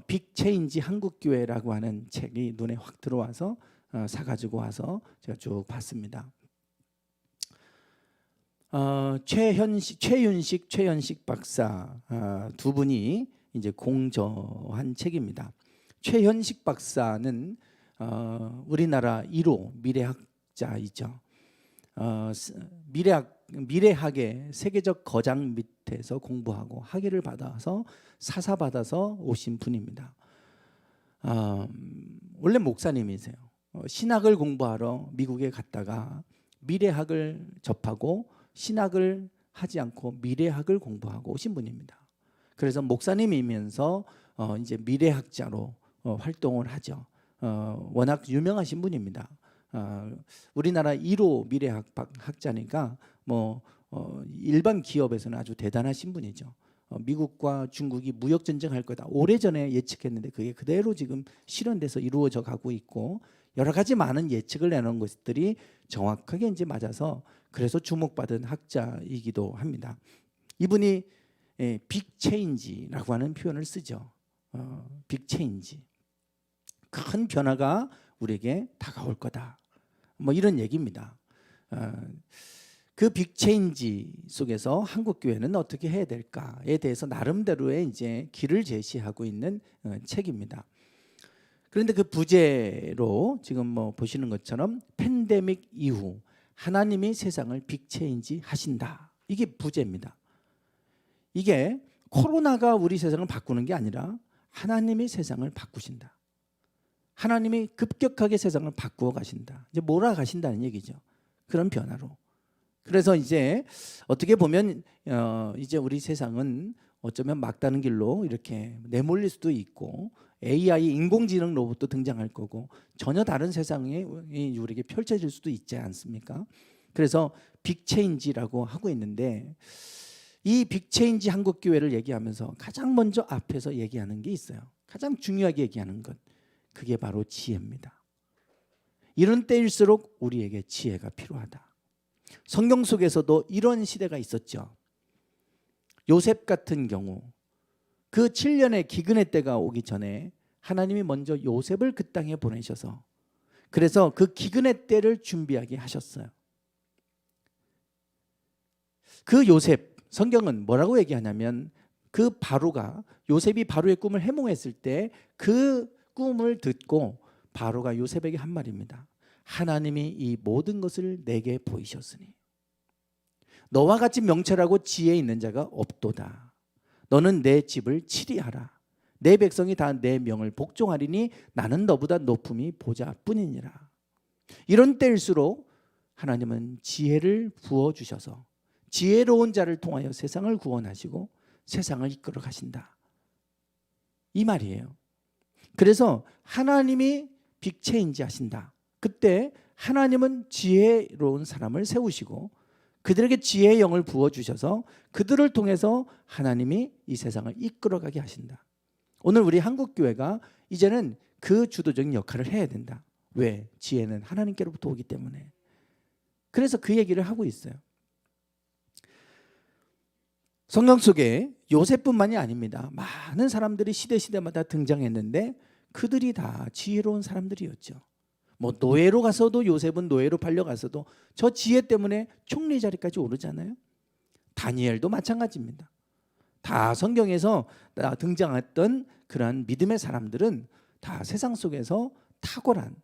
[SPEAKER 1] 빅 체인지 한국교회라고 하는 책이 눈에 확 들어와서 사가지고 와서 제가 쭉 봤습니다. 최윤식 박사 두 분이 이제 공저한 책입니다. 최현식 박사는 우리나라 1호 미래학자이죠. 미래학의 세계적 거장 밑에서 공부하고 학위를 받아서 사사받아서 오신 분입니다. 원래 목사님이세요. 신학을 공부하러 미국에 갔다가 미래학을 접하고 신학을 하지 않고 미래학을 공부하고 오신 분입니다. 그래서 목사님이면서 이제 미래학자로 활동을 하죠. 워낙 유명하신 분입니다. 우리나라 1호 미래학자니까 뭐 일반 기업에서는 아주 대단하신 분이죠. 미국과 중국이 무역 전쟁할 거다. 오래전에 예측했는데 그게 그대로 지금 실현돼서 이루어져 가고 있고 여러 가지 많은 예측을 내놓은 것들이 정확하게 이제 맞아서 그래서 주목받은 학자이기도 합니다. 이분이 빅 체인지라고 하는 표현을 쓰죠. 빅 체인지. 큰 변화가 우리에게 다가올 거다. 뭐 이런 얘기입니다. 그 빅 체인지 속에서 한국 교회는 어떻게 해야 될까에 대해서 나름대로의 이제 길을 제시하고 있는 책입니다. 그런데 그 부제로 지금 뭐 보시는 것처럼 팬데믹 이후 하나님이 세상을 빅 체인지 하신다. 이게 부제입니다. 이게 코로나가 우리 세상을 바꾸는 게 아니라 하나님이 세상을 바꾸신다. 하나님이 급격하게 세상을 바꾸어 가신다. 이제 몰아가신다는 얘기죠. 그런 변화로. 그래서 이제 어떻게 보면 이제 우리 세상은 어쩌면 막다른 길로 이렇게 내몰릴 수도 있고 AI 인공지능 로봇도 등장할 거고 전혀 다른 세상이 우리에게 펼쳐질 수도 있지 않습니까? 그래서 빅체인지라고 하고 있는데 이 빅체인지 한국교회를 얘기하면서 가장 먼저 앞에서 얘기하는 게 있어요. 가장 중요하게 얘기하는 것. 그게 바로 지혜입니다. 이런 때일수록 우리에게 지혜가 필요하다. 성경 속에서도 이런 시대가 있었죠. 요셉 같은 경우 그 7년의 기근의 때가 오기 전에 하나님이 먼저 요셉을 그 땅에 보내셔서 그래서 그 기근의 때를 준비하게 하셨어요. 그 요셉, 성경은 뭐라고 얘기하냐면 그 바로가 요셉이 바로의 꿈을 해몽했을 때 그 꿈을 듣고 바로가 요셉에게 한 말입니다. 하나님이 이 모든 것을 내게 보이셨으니 너와 같이 명철하고 지혜 있는 자가 없도다. 너는 내 집을 치리하라. 내 백성이 다 내 명을 복종하리니 나는 너보다 높음이 보좌뿐이니라. 이런 때일수록 하나님은 지혜를 부어주셔서 지혜로운 자를 통하여 세상을 구원하시고 세상을 이끌어 가신다. 이 말이에요. 그래서 하나님이 빅체인지 하신다. 그때 하나님은 지혜로운 사람을 세우시고 그들에게 지혜의 영을 부어주셔서 그들을 통해서 하나님이 이 세상을 이끌어가게 하신다. 오늘 우리 한국교회가 이제는 그 주도적인 역할을 해야 된다. 왜? 지혜는 하나님께로부터 오기 때문에. 그래서 그 얘기를 하고 있어요. 성경 속에 요셉뿐만이 아닙니다. 많은 사람들이 시대마다 등장했는데 그들이 다 지혜로운 사람들이었죠. 뭐 노예로 가서도 요셉은 노예로 팔려가서도 저 지혜 때문에 총리 자리까지 오르잖아요. 다니엘도 마찬가지입니다. 다 성경에서 등장했던 그러한 믿음의 사람들은 다 세상 속에서 탁월한,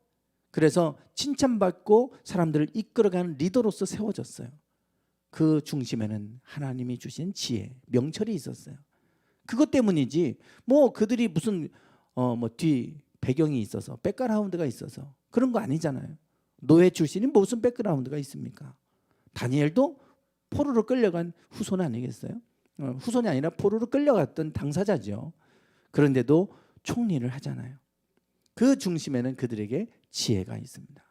[SPEAKER 1] 그래서 칭찬받고 사람들을 이끌어가는 리더로서 세워졌어요. 그 중심에는 하나님이 주신 지혜, 명철이 있었어요. 그것 때문이지 뭐 그들이 무슨 뒤 배경이 있어서 백그라운드가 있어서 그런 거 아니잖아요. 노예 출신이 무슨 백그라운드가 있습니까? 다니엘도 포로로 끌려간 후손 아니겠어요? 후손이 아니라 포로로 끌려갔던 당사자죠. 그런데도 총리를 하잖아요. 그 중심에는 그들에게 지혜가 있습니다.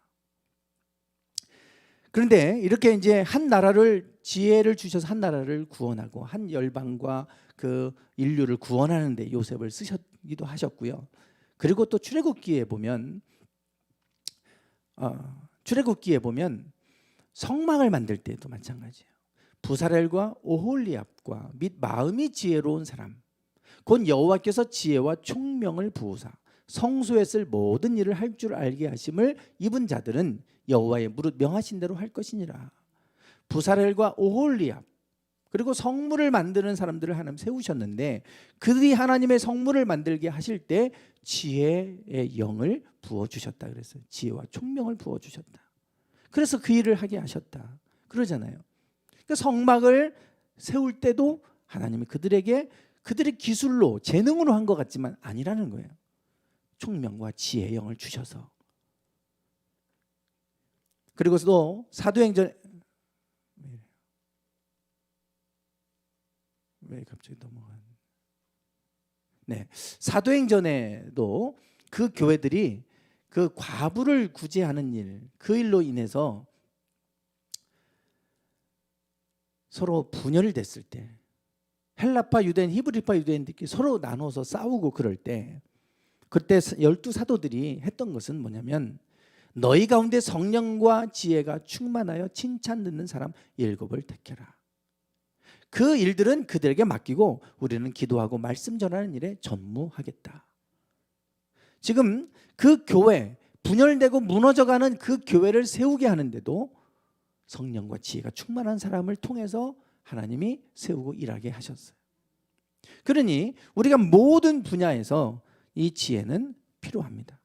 [SPEAKER 1] 그런데 이렇게 이제 한 나라를 지혜를 주셔서 한 나라를 구원하고 한 열방과 그 인류를 구원하는데 요셉을 쓰기도 하셨고요. 그리고 또 출애굽기에 보면 성막을 만들 때도 마찬가지예요. 부사렐과 오홀리압과 및 마음이 지혜로운 사람 곧 여호와께서 지혜와 총명을 부으사 성소에 쓸 모든 일을 할 줄 알게 하심을 입은 자들은 여호와의 무릇 명하신 대로 할 것이니라. 부사렐과 오홀리압 그리고 성물을 만드는 사람들을 하나님 세우셨는데 그들이 하나님의 성물을 만들게 하실 때 지혜의 영을 부어주셨다 그랬어요. 지혜와 총명을 부어주셨다. 그래서 그 일을 하게 하셨다 그러잖아요. 그러니까 성막을 세울 때도 하나님이 그들에게 그들의 기술로 재능으로 한 것 같지만 아니라는 거예요. 총명과 지혜의 영을 주셔서. 그리고 또 사도행전 왜 갑자기 넘어간? 네, 사도행전에도 그 교회들이 그 과부를 구제하는 일, 그 일로 인해서 서로 분열됐을 때, 헬라파 유대인, 히브리파 유대인들끼리 서로 나눠서 싸우고 그럴 때, 그때 12 사도들이 했던 것은 뭐냐면 너희 가운데 성령과 지혜가 충만하여 칭찬 듣는 사람 7을 택해라. 그 일들은 그들에게 맡기고 우리는 기도하고 말씀 전하는 일에 전무하겠다. 지금 그 교회, 분열되고 무너져가는 그 교회를 세우게 하는데도 성령과 지혜가 충만한 사람을 통해서 하나님이 세우고 일하게 하셨어요. 그러니 우리가 모든 분야에서 이 지혜는 필요합니다.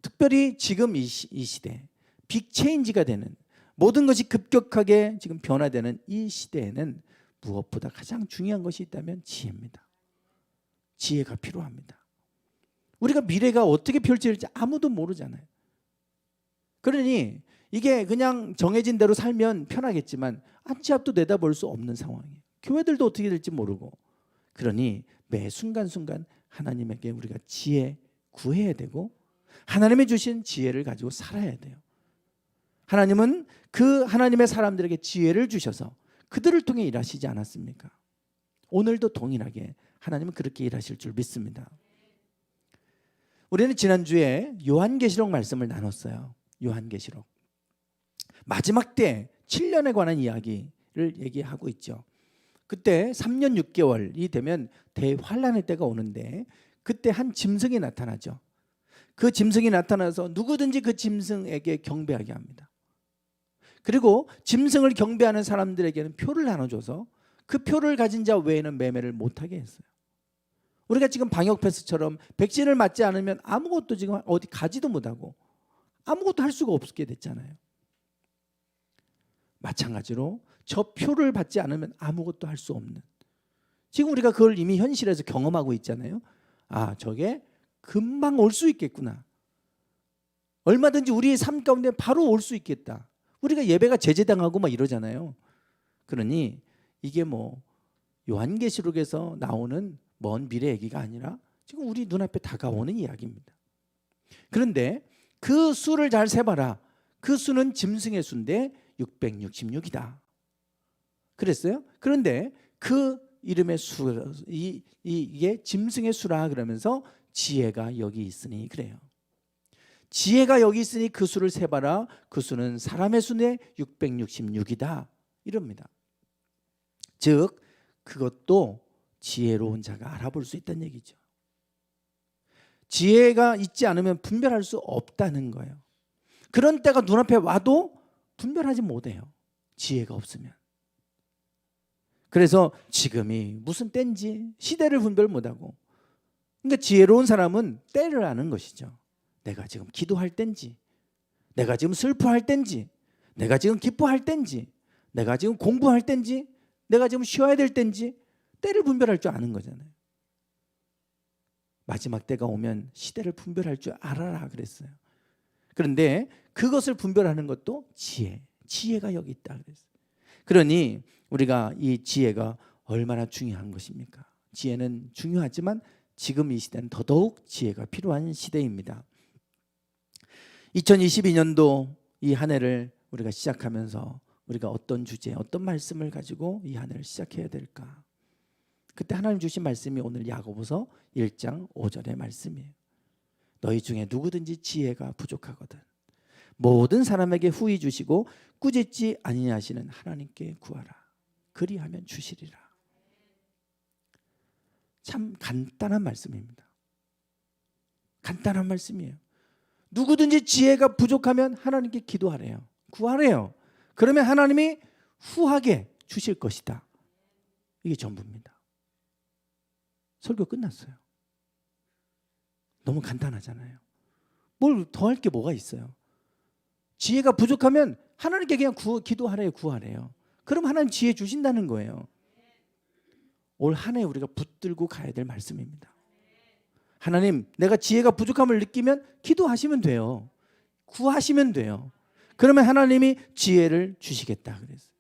[SPEAKER 1] 특별히 지금 이 시대 빅체인지가 되는 모든 것이 급격하게 지금 변화되는 이 시대에는 무엇보다 가장 중요한 것이 있다면 지혜입니다. 지혜가 필요합니다. 우리가 미래가 어떻게 펼쳐질지 아무도 모르잖아요. 그러니 이게 그냥 정해진 대로 살면 편하겠지만 아치 앞도 내다볼 수 없는 상황이에요. 교회들도 어떻게 될지 모르고. 그러니 매 순간순간 하나님에게 우리가 지혜 구해야 되고 하나님이 주신 지혜를 가지고 살아야 돼요. 하나님은 그 하나님의 사람들에게 지혜를 주셔서 그들을 통해 일하시지 않았습니까? 오늘도 동일하게 하나님은 그렇게 일하실 줄 믿습니다. 우리는 지난주에 요한계시록 말씀을 나눴어요. 요한계시록 마지막 때 7년에 관한 이야기를 얘기하고 있죠. 그때 3년 6개월이 되면 대환란의 때가 오는데 그때 한 짐승이 나타나죠. 그 짐승이 나타나서 누구든지 그 짐승에게 경배하게 합니다. 그리고 짐승을 경배하는 사람들에게는 표를 나눠줘서 그 표를 가진 자 외에는 매매를 못하게 했어요. 우리가 지금 방역 패스처럼 백신을 맞지 않으면 아무것도 지금 어디 가지도 못하고 아무것도 할 수가 없게 됐잖아요. 마찬가지로 저 표를 받지 않으면 아무것도 할 수 없는, 지금 우리가 그걸 이미 현실에서 경험하고 있잖아요. 아, 저게 금방 올 수 있겠구나. 얼마든지 우리의 삶 가운데 바로 올 수 있겠다. 우리가 예배가 제재당하고 막 이러잖아요. 그러니 이게 뭐 요한계시록에서 나오는 먼 미래 얘기가 아니라 지금 우리 눈앞에 다가오는 이야기입니다. 그런데 그 수를 잘 세봐라. 그 수는 짐승의 수인데 666이다. 그랬어요. 그런데 그 이름의 수, 이게 짐승의 수라 그러면서 지혜가 여기 있으니 그래요. 지혜가 여기 있으니 그 수를 세봐라. 그 수는 사람의 수네 666이다. 이럽니다. 즉 그것도 지혜로운 자가 알아볼 수 있다는 얘기죠. 지혜가 있지 않으면 분별할 수 없다는 거예요. 그런 때가 눈앞에 와도 분별하지 못해요. 지혜가 없으면. 그래서 지금이 무슨 때인지 시대를 분별 못하고, 그러니까 지혜로운 사람은 때를 아는 것이죠. 내가 지금 기도할 때인지, 내가 지금 슬퍼할 때인지, 내가 지금 기뻐할 때인지, 내가 지금 공부할 때인지, 내가 지금 쉬어야 될 때인지 때를 분별할 줄 아는 거잖아요. 마지막 때가 오면 시대를 분별할 줄 알아라 그랬어요. 그런데 그것을 분별하는 것도 지혜가 여기 있다 그랬어요. 그러니 우리가 이 지혜가 얼마나 중요한 것입니까? 지혜는 중요하지만 지금 이 시대는 더더욱 지혜가 필요한 시대입니다. 2022년도 이 한 해를 우리가 시작하면서 우리가 어떤 주제, 어떤 말씀을 가지고 이 한 해를 시작해야 될까? 그때 하나님 주신 말씀이 오늘 야고보서 1장 5절의 말씀이에요. 너희 중에 누구든지 지혜가 부족하거든 모든 사람에게 후히 주시고 꾸짖지 아니하시는 하나님께 구하라. 그리하면 주시리라. 참 간단한 말씀입니다. 간단한 말씀이에요. 누구든지 지혜가 부족하면 하나님께 기도하래요. 구하래요. 그러면 하나님이 후하게 주실 것이다. 이게 전부입니다. 설교 끝났어요. 너무 간단하잖아요. 뭘 더 할 게 뭐가 있어요? 지혜가 부족하면 하나님께 그냥 기도하래요. 구하래요. 그럼 하나님 지혜 주신다는 거예요. 올 한 해 우리가 붙들고 가야 될 말씀입니다. 하나님, 내가 지혜가 부족함을 느끼면 기도하시면 돼요. 구하시면 돼요. 그러면 하나님이 지혜를 주시겠다 그랬어요.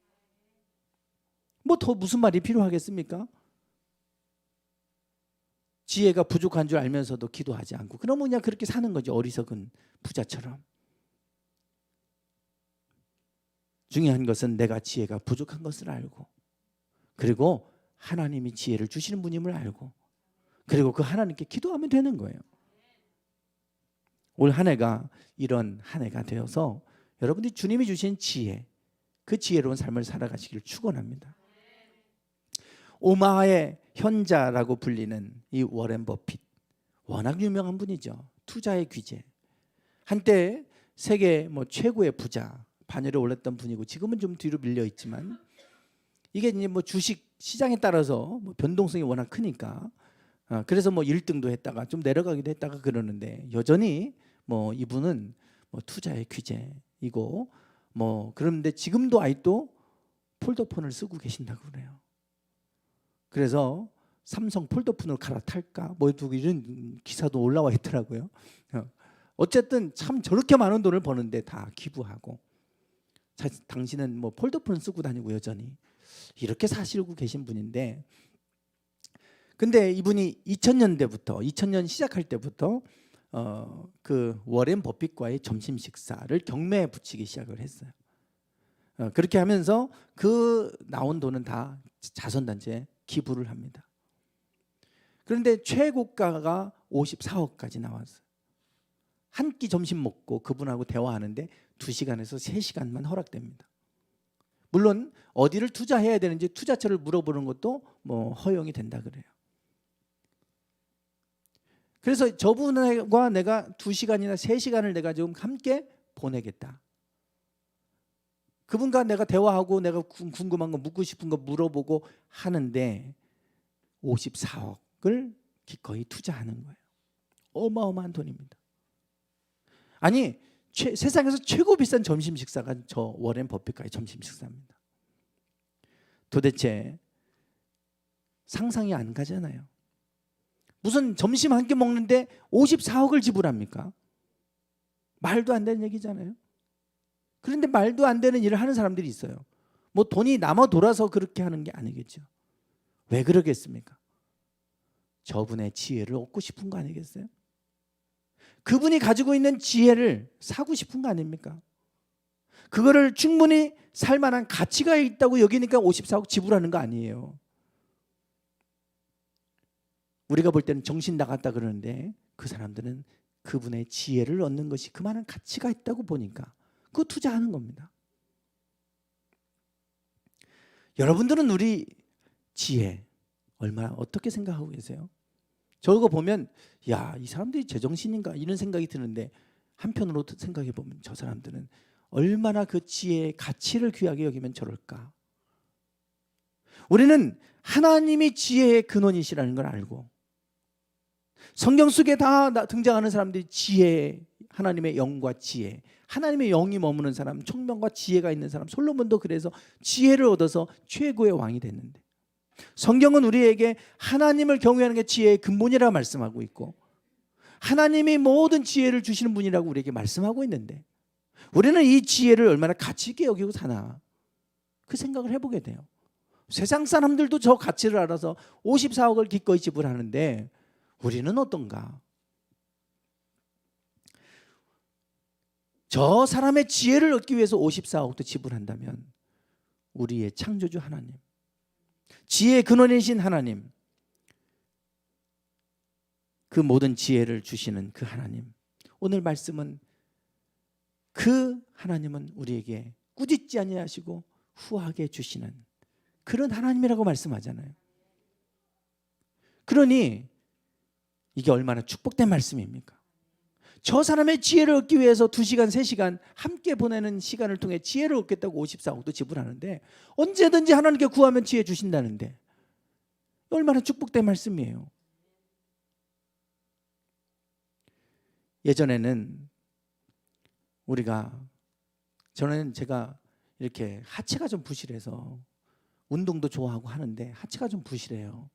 [SPEAKER 1] 뭐 더 무슨 말이 필요하겠습니까? 지혜가 부족한 줄 알면서도 기도하지 않고 그러면 그냥 그렇게 사는 거죠. 어리석은 부자처럼. 중요한 것은 내가 지혜가 부족한 것을 알고 그리고 하나님이 지혜를 주시는 분임을 알고 그리고 그 하나님께 기도하면 되는 거예요. 올 한 해가 이런 한 해가 되어서 여러분들이 주님이 주신 지혜, 그 지혜로운 삶을 살아가시기를 축원합니다. 오마하의 현자라고 불리는 이 워렌 버핏, 워낙 유명한 분이죠. 투자의 귀재. 한때 세계 최고의 부자 반열에 올랐던 분이고 지금은 좀 뒤로 밀려 있지만 이게 이제 주식 시장에 따라서 변동성이 워낙 크니까 그래서 1등도 했다가 좀 내려가기도 했다가 그러는데 여전히 이분은 투자의 귀재이고 그런데 지금도 아직도 폴더폰을 쓰고 계신다고 그래요. 그래서 삼성 폴더폰으로 갈아탈까 이런 기사도 올라와 있더라고요. 어쨌든 참 저렇게 많은 돈을 버는데 다 기부하고 당신은 폴더폰 쓰고 다니고 여전히 이렇게 사시고 계신 분인데 근데 이분이 2000년 시작할 때부터 그 워렌 버핏과의 점심 식사를 경매에 붙이기 시작을 했어요. 그렇게 하면서 그 나온 돈은 다 자선단체에 기부를 합니다. 그런데 최고가가 54억까지 나왔어요. 한 끼 점심 먹고 그분하고 대화하는데 2시간에서 3시간만 허락됩니다. 물론 어디를 투자해야 되는지 투자처를 물어보는 것도 허용이 된다 그래요. 그래서 저분과 내가 2시간이나 3시간을 내가 지금 함께 보내겠다. 그분과 내가 대화하고 내가 궁금한 거 묻고 싶은 거 물어보고 하는데 54억을 기꺼이 투자하는 거예요. 어마어마한 돈입니다. 아니 세상에서 최고 비싼 점심 식사가 저 워렌 버핏과의 점심 식사입니다. 도대체 상상이 안 가잖아요. 무슨 점심 한 끼 먹는데 54억을 지불합니까? 말도 안 되는 얘기잖아요. 그런데 말도 안 되는 일을 하는 사람들이 있어요. 돈이 남아 돌아서 그렇게 하는 게 아니겠죠. 왜 그러겠습니까? 저분의 지혜를 얻고 싶은 거 아니겠어요? 그분이 가지고 있는 지혜를 사고 싶은 거 아닙니까? 그거를 충분히 살 만한 가치가 있다고 여기니까 54억 지불하는 거 아니에요. 우리가 볼 때는 정신 나갔다 그러는데 그 사람들은 그분의 지혜를 얻는 것이 그만한 가치가 있다고 보니까 그거 투자하는 겁니다. 여러분들은 우리 지혜 얼마나 어떻게 생각하고 계세요? 저거 보면 이 사람들이 제정신인가 이런 생각이 드는데 한편으로 생각해 보면 저 사람들은 얼마나 그 지혜의 가치를 귀하게 여기면 저럴까. 우리는 하나님이 지혜의 근원이시라는 걸 알고 성경 속에 다 등장하는 사람들이 지혜, 하나님의 영과 지혜, 하나님의 영이 머무는 사람, 총명과 지혜가 있는 사람, 솔로몬도 그래서 지혜를 얻어서 최고의 왕이 됐는데 성경은 우리에게 하나님을 경외하는 게 지혜의 근본이라고 말씀하고 있고 하나님이 모든 지혜를 주시는 분이라고 우리에게 말씀하고 있는데 우리는 이 지혜를 얼마나 가치 있게 여기고 사나 그 생각을 해보게 돼요. 세상 사람들도 저 가치를 알아서 54억을 기꺼이 지불하는데 우리는 어떤가? 저 사람의 지혜를 얻기 위해서 54억도 지불한다면 우리의 창조주 하나님, 지혜의 근원이신 하나님, 그 모든 지혜를 주시는 그 하나님, 오늘 말씀은 그 하나님은 우리에게 꾸짖지 아니하시고 후하게 주시는 그런 하나님이라고 말씀하잖아요. 그러니 이게 얼마나 축복된 말씀입니까? 저 사람의 지혜를 얻기 위해서 2시간, 3시간 함께 보내는 시간을 통해 지혜를 얻겠다고 54억도 지불하는데 언제든지 하나님께 구하면 지혜 주신다는데 얼마나 축복된 말씀이에요. 예전에는 제가 이렇게 하체가 좀 부실해서 운동도 좋아하고 하는데 하체가 좀 부실해요.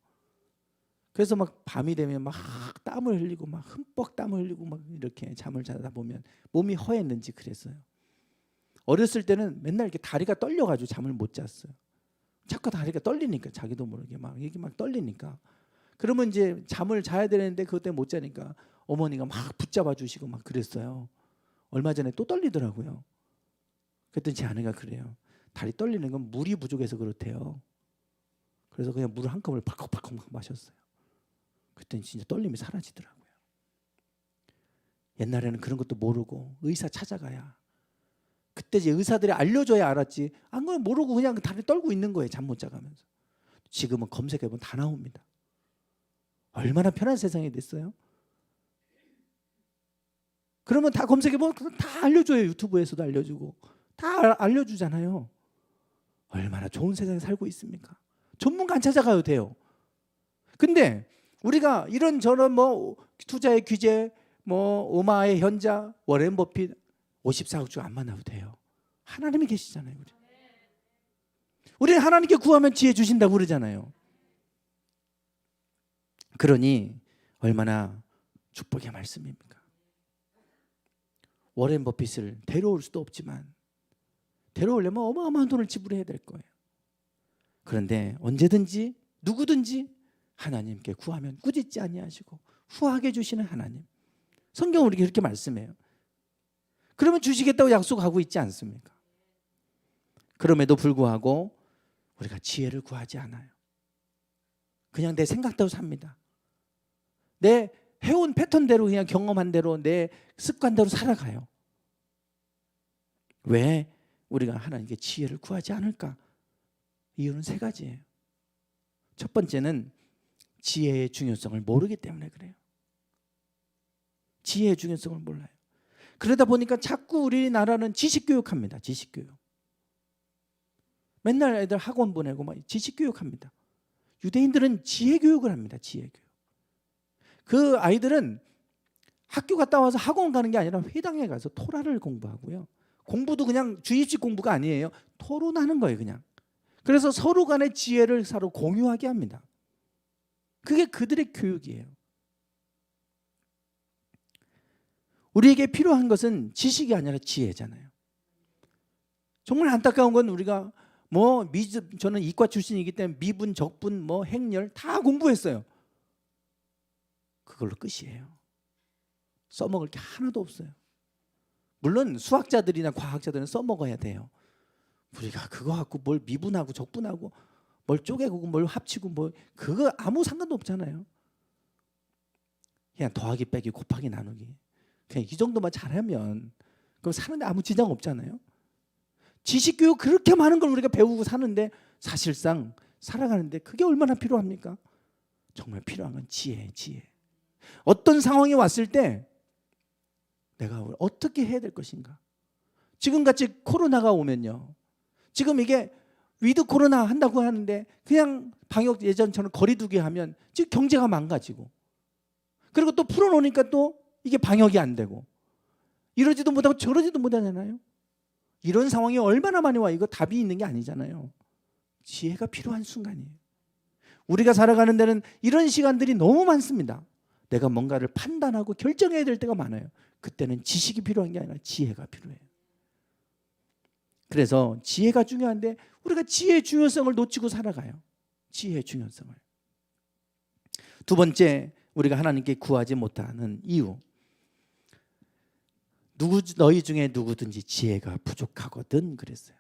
[SPEAKER 1] 그래서 막 밤이 되면 막 땀을 흘리고 막 흠뻑 땀을 흘리고 막 이렇게 잠을 자다 보면 몸이 허했는지 그랬어요. 어렸을 때는 맨날 이렇게 다리가 떨려가지고 잠을 못 잤어요. 자꾸 다리가 떨리니까 자기도 모르게 막 이게 막 떨리니까. 그러면 이제 잠을 자야 되는데 그것 때문에 못 자니까 어머니가 막 붙잡아 주시고 막 그랬어요. 얼마 전에 또 떨리더라고요. 그랬더니 제 아내가 그래요. 다리 떨리는 건 물이 부족해서 그렇대요. 그래서 그냥 물을 한 컵을 벌컥벌컥 막 마셨어요. 그랬더니 진짜 떨림이 사라지더라고요. 옛날에는 그런 것도 모르고 의사 찾아가야, 그때 이제 의사들이 알려줘야 알았지, 안 그러면 모르고 그냥 다리 떨고 있는 거예요. 잠 못 자가면서. 지금은 검색해보면 다 나옵니다. 얼마나 편한 세상이 됐어요. 그러면 다 검색해보면 다 알려줘요. 유튜브에서도 알려주고 다 알려주잖아요. 얼마나 좋은 세상에 살고 있습니까? 전문가 안 찾아가도 돼요. 근데 우리가 이런저런 뭐 투자의 규제, 뭐 오마의 현자, 워렌 버핏 54억 주 안 만나도 돼요. 하나님이 계시잖아요. 우리는 하나님께 구하면 지혜 주신다고 그러잖아요. 그러니 얼마나 축복의 말씀입니까? 워렌 버핏을 데려올 수도 없지만 데려오려면 어마어마한 돈을 지불해야 될 거예요. 그런데 언제든지 누구든지 하나님께 구하면 꾸짖지 아니하시고 후하게 주시는 하나님. 성경은 우리에게 그렇게 말씀해요. 그러면 주시겠다고 약속하고 있지 않습니까? 그럼에도 불구하고 우리가 지혜를 구하지 않아요. 그냥 내 생각대로 삽니다. 내 해온 패턴대로, 그냥 경험한 대로, 내 습관대로 살아가요. 왜 우리가 하나님께 지혜를 구하지 않을까? 이유는 3가지예요. 첫 번째는 지혜의 중요성을 모르기 때문에 그래요. 지혜의 중요성을 몰라요. 그러다 보니까 자꾸 우리나라는 지식교육합니다. 지식교육. 맨날 애들 학원 보내고 막 지식교육합니다. 유대인들은 지혜교육을 합니다. 지혜교육. 그 아이들은 학교 갔다 와서 학원 가는 게 아니라 회당에 가서 토라를 공부하고요. 공부도 그냥 주입식 공부가 아니에요. 토론하는 거예요, 그냥. 그래서 서로 간의 지혜를 서로 공유하게 합니다. 그게 그들의 교육이에요. 우리에게 필요한 것은 지식이 아니라 지혜잖아요. 정말 안타까운 건 우리가 저는 이과 출신이기 때문에 미분, 적분, 행렬 다 공부했어요. 그걸로 끝이에요. 써먹을 게 하나도 없어요. 물론 수학자들이나 과학자들은 써먹어야 돼요. 우리가 그거 갖고 뭘 미분하고 적분하고 뭘 쪼개고 뭘 합치고 그거 아무 상관도 없잖아요. 그냥 더하기 빼기 곱하기 나누기, 그냥 이 정도만 잘하면 그럼 사는데 아무 지장 없잖아요. 지식교육 그렇게 많은 걸 우리가 배우고 사는데 사실상 살아가는데 그게 얼마나 필요합니까? 정말 필요한 건 지혜예요. 지혜. 어떤 상황이 왔을 때 내가 어떻게 해야 될 것인가. 지금같이 코로나가 오면요, 지금 이게 위드 코로나 한다고 하는데 그냥 방역 예전처럼 거리 두기 하면 지금 경제가 망가지고, 그리고 또 풀어놓으니까 또 이게 방역이 안 되고, 이러지도 못하고 저러지도 못하잖아요. 이런 상황이 얼마나 많이 와. 이거 답이 있는 게 아니잖아요. 지혜가 필요한 순간이에요. 우리가 살아가는 데는 이런 시간들이 너무 많습니다. 내가 뭔가를 판단하고 결정해야 될 때가 많아요. 그때는 지식이 필요한 게 아니라 지혜가 필요해요. 그래서 지혜가 중요한데 우리가 지혜의 중요성을 놓치고 살아가요. 지혜의 중요성을. 두 번째, 우리가 하나님께 구하지 못하는 이유. 너희 중에 누구든지 지혜가 부족하거든 그랬어요.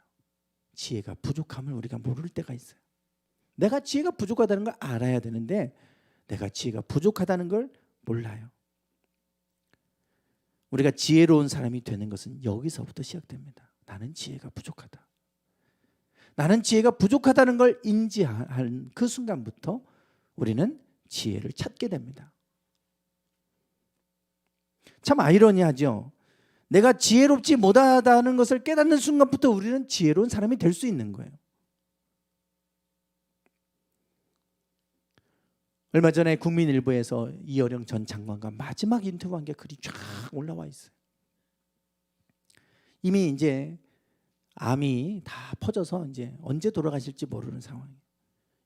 [SPEAKER 1] 지혜가 부족함을 우리가 모를 때가 있어요. 내가 지혜가 부족하다는 걸 알아야 되는데 내가 지혜가 부족하다는 걸 몰라요. 우리가 지혜로운 사람이 되는 것은 여기서부터 시작됩니다. 나는 지혜가 부족하다. 나는 지혜가 부족하다는 걸 인지한 그 순간부터 우리는 지혜를 찾게 됩니다. 참 아이러니하죠. 내가 지혜롭지 못하다는 것을 깨닫는 순간부터 우리는 지혜로운 사람이 될 수 있는 거예요. 얼마 전에 국민일보에서 이어령 전 장관과 마지막 인터뷰한 게 글이 쫙 올라와 있어요. 이미 이제 암이 다 퍼져서 이제 언제 돌아가실지 모르는 상황이에요.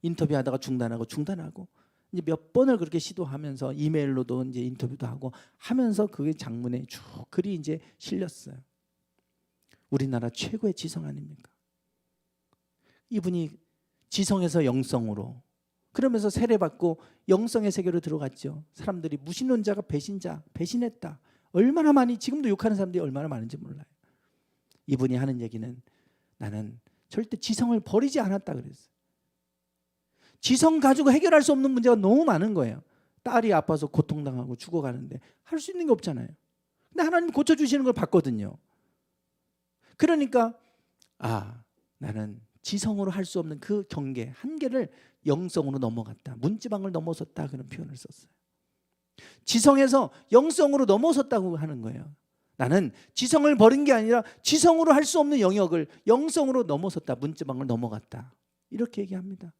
[SPEAKER 1] 인터뷰하다가 중단하고 이제 몇 번을 그렇게 시도하면서 이메일로도 이제 인터뷰도 하고 하면서 그게 장문에 쭉 글이 이제 실렸어요. 우리나라 최고의 지성 아닙니까? 이분이 지성에서 영성으로 그러면서 세례받고 영성의 세계로 들어갔죠. 사람들이 무신론자가 배신했다. 얼마나 많이, 지금도 욕하는 사람들이 얼마나 많은지 몰라요. 이분이 하는 얘기는 나는 절대 지성을 버리지 않았다 그랬어요. 지성 가지고 해결할 수 없는 문제가 너무 많은 거예요. 딸이 아파서 고통당하고 죽어가는데 할 수 있는 게 없잖아요. 근데 하나님 고쳐주시는 걸 봤거든요. 그러니까 나는 지성으로 할 수 없는 그 경계, 한계를 영성으로 넘어갔다. 문지방을 넘어섰다 그런 표현을 썼어요. 지성에서 영성으로 넘어섰다고 하는 거예요. 나는 지성을 버린 게 아니라 지성으로 할 수 없는 영역을 영성으로 넘어섰다. 문지방을 넘어갔다. 이렇게 얘기합니다.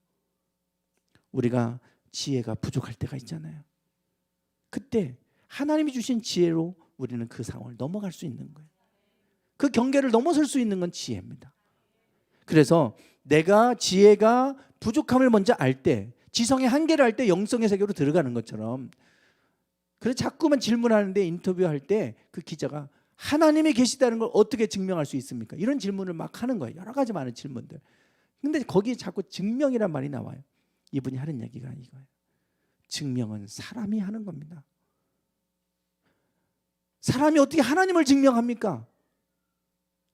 [SPEAKER 1] 우리가 지혜가 부족할 때가 있잖아요. 그때 하나님이 주신 지혜로 우리는 그 상황을 넘어갈 수 있는 거예요. 그 경계를 넘어설 수 있는 건 지혜입니다. 그래서 내가 지혜가 부족함을 먼저 알 때, 지성의 한계를 알 때 영성의 세계로 들어가는 것처럼, 그래서 자꾸만 질문하는데 인터뷰할 때 그 기자가 하나님이 계시다는 걸 어떻게 증명할 수 있습니까? 이런 질문을 막 하는 거예요. 여러 가지 많은 질문들. 근데 거기에 자꾸 증명이란 말이 나와요. 이분이 하는 얘기가 이거예요. 증명은 사람이 하는 겁니다. 사람이 어떻게 하나님을 증명합니까?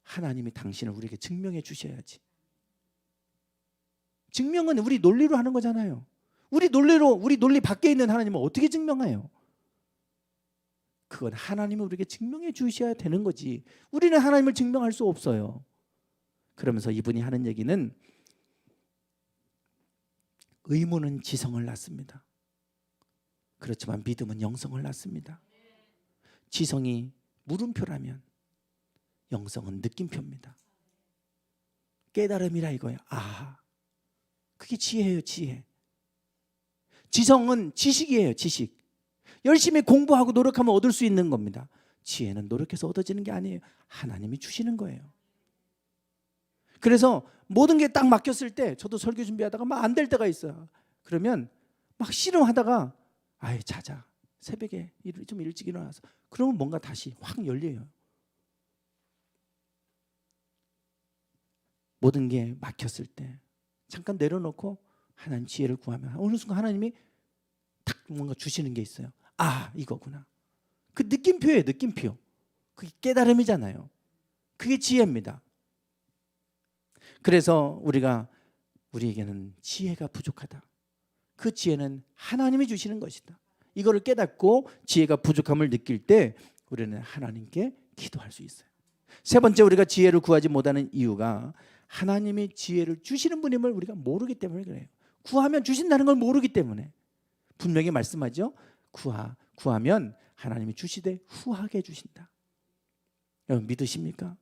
[SPEAKER 1] 하나님이 당신을 우리에게 증명해 주셔야지. 증명은 우리 논리로 하는 거잖아요. 우리 논리 밖에 있는 하나님을 어떻게 증명해요? 그건 하나님이 우리에게 증명해 주셔야 되는 거지. 우리는 하나님을 증명할 수 없어요. 그러면서 이분이 하는 얘기는 의무는 지성을 낳습니다. 그렇지만 믿음은 영성을 낳습니다. 지성이 물음표라면 영성은 느낌표입니다. 깨달음이라 이거예요. 그게 지혜예요, 지혜. 지성은 지식이에요, 지식. 열심히 공부하고 노력하면 얻을 수 있는 겁니다. 지혜는 노력해서 얻어지는 게 아니에요. 하나님이 주시는 거예요. 그래서 모든 게 딱 막혔을 때, 저도 설교 준비하다가 막 안 될 때가 있어요. 그러면 막 씨름하다가 자자, 새벽에 좀 일찍 일어나서, 그러면 뭔가 다시 확 열려요. 모든 게 막혔을 때 잠깐 내려놓고 하나님 지혜를 구하면 어느 순간 하나님이 탁 뭔가 주시는 게 있어요. 이거구나. 그 느낌표예요, 느낌표. 그게 깨달음이잖아요. 그게 지혜입니다. 그래서 우리에게는 지혜가 부족하다. 그 지혜는 하나님이 주시는 것이다. 이거를 깨닫고 지혜가 부족함을 느낄 때 우리는 하나님께 기도할 수 있어요. 세 번째, 우리가 지혜를 구하지 못하는 이유가 하나님이 지혜를 주시는 분임을 우리가 모르기 때문에 그래요. 구하면 주신다는 걸 모르기 때문에. 분명히 말씀하죠. 구하면 하나님이 주시되 후하게 주신다. 여러분 믿으십니까?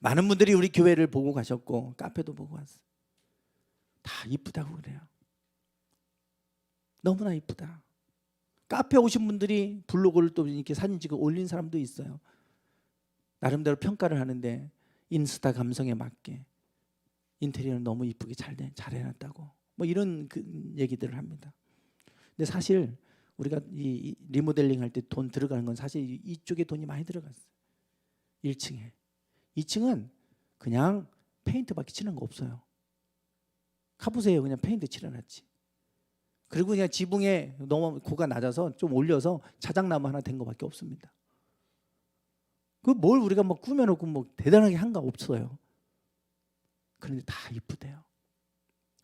[SPEAKER 1] 많은 분들이 우리 교회를 보고 가셨고 카페도 보고 왔어요. 다 이쁘다고 그래요. 너무나 이쁘다. 카페 오신 분들이 블로그를 또 이렇게 사진 찍어 올린 사람도 있어요. 나름대로 평가를 하는데 인스타 감성에 맞게 인테리어는 너무 이쁘게 잘 해놨다고 뭐 이런 얘기들을 합니다. 근데 사실 우리가 이 리모델링 할 때 돈 들어가는 건 사실 이쪽에 돈이 많이 들어갔어요. 1층에. 2층은 그냥 페인트밖에 칠한 거 없어요. 가보세요. 그냥 페인트 칠해놨지. 그리고 그냥 지붕에 너무 고가 낮아서 좀 올려서 자작나무 하나 된 거밖에 없습니다. 그 뭘 우리가 뭐 꾸며놓고 뭐 대단하게 한 거 없어요. 그런데 다 이쁘대요.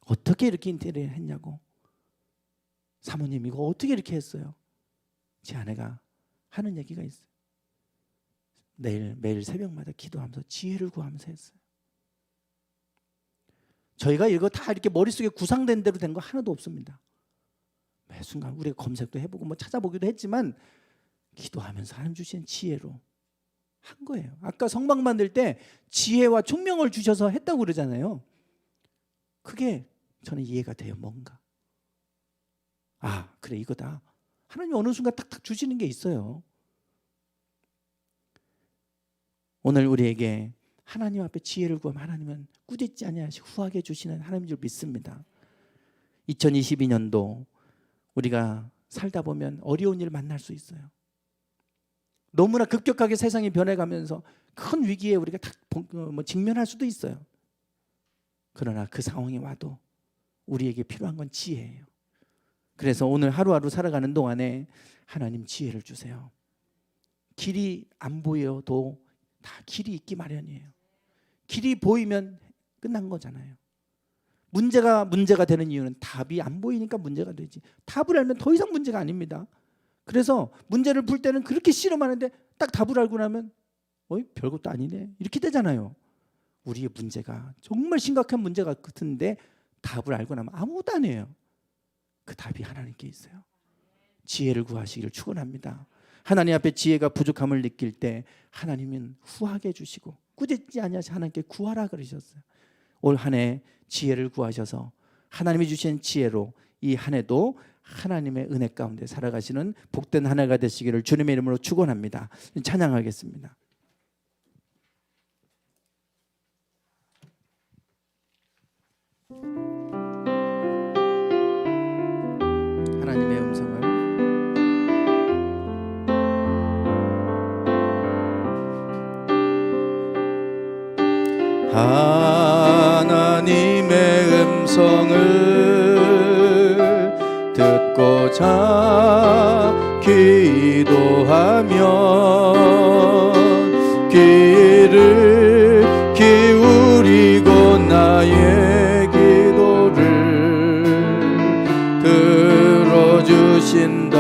[SPEAKER 1] 어떻게 이렇게 인테리어 했냐고. 사모님 이거 어떻게 이렇게 했어요? 제 아내가 하는 얘기가 있어요. 매일 새벽마다 기도하면서 지혜를 구하면서 했어요. 저희가 이거 다 이렇게 머릿속에 구상된 대로 된 거 하나도 없습니다. 매 순간 우리가 검색도 해보고 뭐 찾아보기도 했지만 기도하면서 하나님 주신 지혜로 한 거예요. 아까 성막 만들 때 지혜와 총명을 주셔서 했다고 그러잖아요. 그게 저는 이해가 돼요. 뭔가 그래 이거다. 하나님 어느 순간 탁탁 주시는 게 있어요. 오늘 우리에게 하나님 앞에 지혜를 구하면 하나님은 꾸짖지 아니하시고 후하게 주시는 하나님인 줄 믿습니다. 2022년도 우리가 살다 보면 어려운 일 만날 수 있어요. 너무나 급격하게 세상이 변해가면서 큰 위기에 우리가 직면할 수도 있어요. 그러나 그 상황이 와도 우리에게 필요한 건 지혜예요. 그래서 오늘 하루하루 살아가는 동안에 하나님 지혜를 주세요. 길이 안 보여도 다 길이 있기 마련이에요. 길이 보이면 끝난 거잖아요. 문제가 되는 이유는 답이 안 보이니까 문제가 되지. 답을 알면 더 이상 문제가 아닙니다. 그래서 문제를 풀 때는 그렇게 씨름하는데 딱 답을 알고 나면 별것도 아니네 이렇게 되잖아요. 우리의 문제가 정말 심각한 문제가 같은데 답을 알고 나면 아무것도 아니에요. 그 답이 하나님께 있어요. 지혜를 구하시기를 축원합니다. 하나님 앞에 지혜가 부족함을 느낄 때 하나님은 후하게 해주시고 꾸짖지 아니하시 하나님께 구하라 그러셨어요. 올 한 해 지혜를 구하셔서 하나님이 주신 지혜로 이 한 해도 하나님의 은혜 가운데 살아가시는 복된 한 해가 되시기를 주님의 이름으로 축원합니다. 찬양하겠습니다. 하나님의 음성을 하나님의 음성을 듣고자 기도하면 귀를 기울이고 나의 기도를 들어주신다네.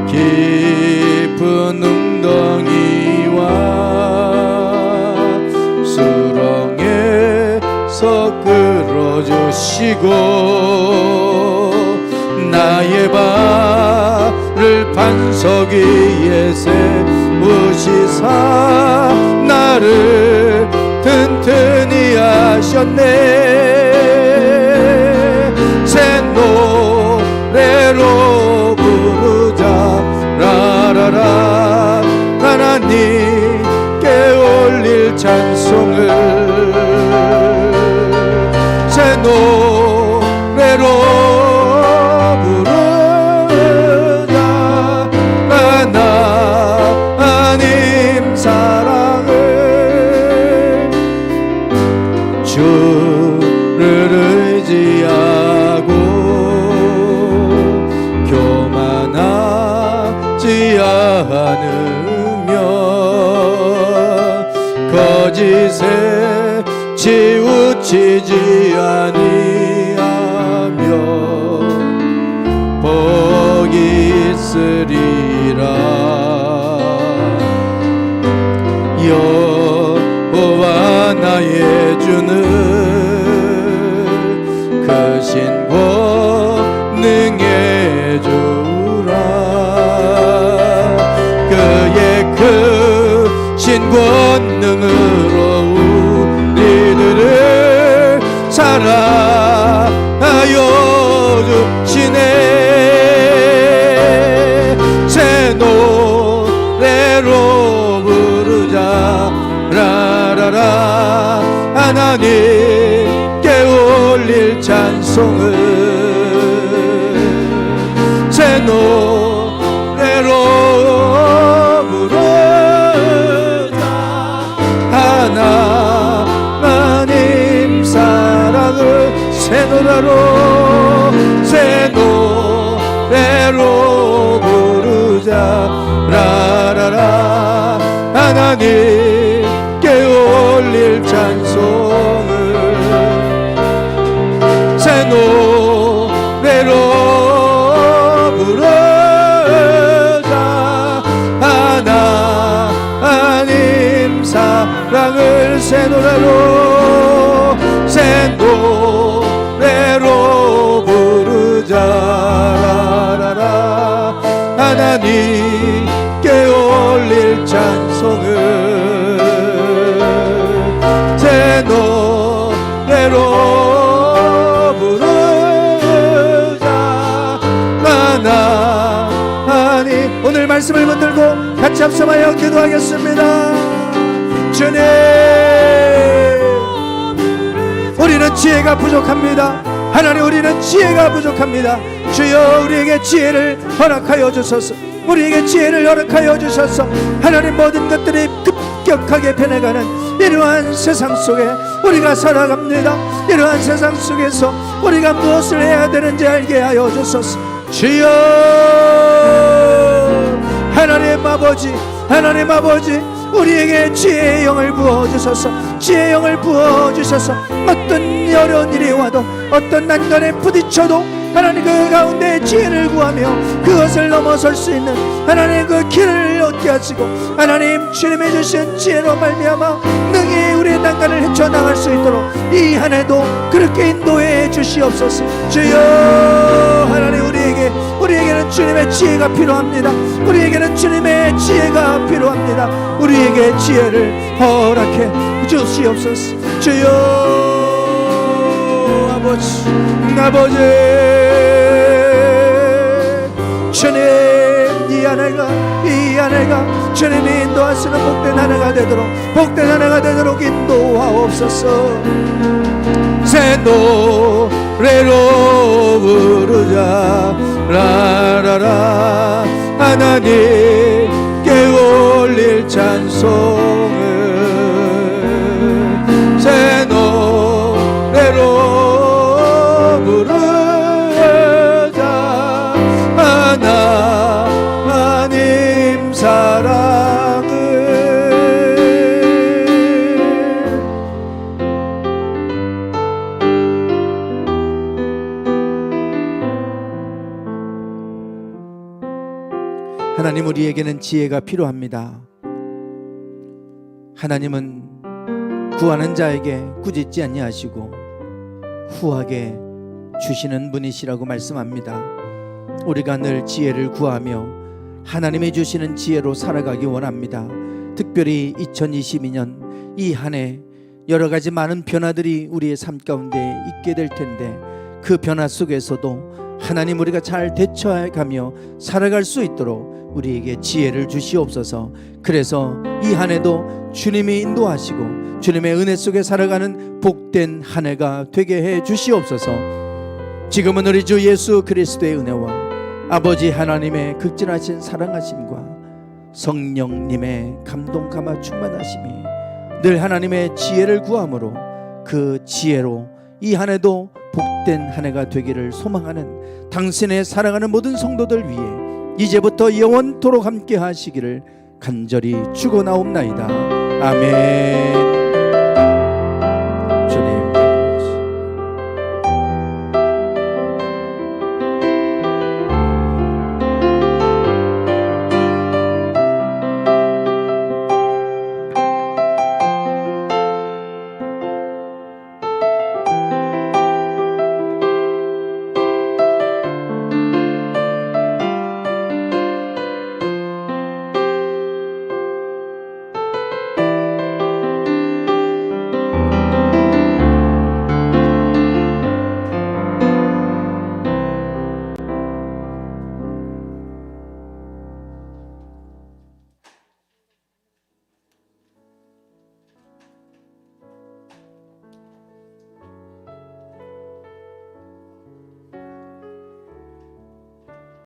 [SPEAKER 1] 깊은 웅덩이와 수렁에서 끌어주시고 나의 발을 반석 위에 세우시사 나를 튼튼히 하셨네. 새 노래로 부르자 라라라 하나님께 올릴 찬송을 새 노래로 부르자 하나님 사랑을 주를 의지하고 교만하지 않으며 거짓에 치우치지 아니하며 복이 있으리라. 여호와 나의 주는 크신 권능의 주라. 그의 크신 권능으로 우리들을 사랑하여 주시네. 새 노래로 부르자 라라라 하나님께 올릴 찬송을 새 노래로 새 노래로 새 노래로 부르자 라라라 하나님께 올릴 찬송을 새 노래로 부르자 하나님 사랑을 새 노래로 부르자 라라라 하나님께 올릴 찬송을 새 노래로 부르자 하나님. 오늘 말씀을 붙들고 같이 합성하여 기도하겠습니다. 주님, 우리는 지혜가 부족합니다. 하나님, 우리는 지혜가 부족합니다. 주여, 우리에게 지혜를 허락하여 주소서. 우리에게 지혜를 허락하여 주셔서 하나님, 모든 것들이 급격하게 변해가는 이러한 세상 속에 우리가 살아갑니다. 이러한 세상 속에서 우리가 무엇을 해야 되는지 알게 하여 주소서. 주여, 하나님 아버지, 하나님 아버지, 우리에게 지혜의 영을 부어주셔서, 지혜의 영을 부어주셔서 어떤 어려운 일이 와도 어떤 난관에 부딪혀도 하나님 그 가운데 지혜를 구하며 그것을 넘어설 수 있는 하나님 그 길을 얻게 하시고 하나님 주님의 주신 지혜로 말미암아 능히 우리의 난관을 헤쳐나갈 수 있도록 이 한 해도 그렇게 인도해 주시옵소서. 주여, 하나님, 우리에게는 주님의 지혜가 필요합니다. 우리에게는 주님의 지혜가 필요합니다. 우리에게 지혜를 허락해 주시옵소서. 주여, 아버지, 아버지, 주님, 이 한 해가 주님이 인도하시는 복된 한 해가 되도록 인도하옵소서. 새 노래로 부르자 라라라 하나님께 올릴 찬송을 새 노래로 부르자 하나님 사랑을. 하나님, 우리에게는 지혜가 필요합니다. 하나님은 구하는 자에게 꾸짖지 아니하시고 후하게 주시는 분이시라고 말씀합니다. 우리가 늘 지혜를 구하며 하나님이 주시는 지혜로 살아가기 원합니다. 특별히 2022년 이 한 해 여러 가지 많은 변화들이 우리의 삶 가운데 있게 될 텐데 그 변화 속에서도 하나님, 우리가 잘 대처해가며 살아갈 수 있도록 우리에게 지혜를 주시옵소서. 그래서 이 한 해도 주님이 인도하시고 주님의 은혜 속에 살아가는 복된 한 해가 되게 해 주시옵소서. 지금은 우리 주 예수 그리스도의 은혜와 아버지 하나님의 극진하신 사랑하심과 성령님의 감동 감화 충만하심이 늘 하나님의 지혜를 구함으로 그 지혜로 이 한 해도 복된 한 해가 되기를 소망하는 당신의 사랑하는 모든 성도들 위해 이제부터 영원토록 함께 하시기를 간절히 축원하옵나이다. 아멘.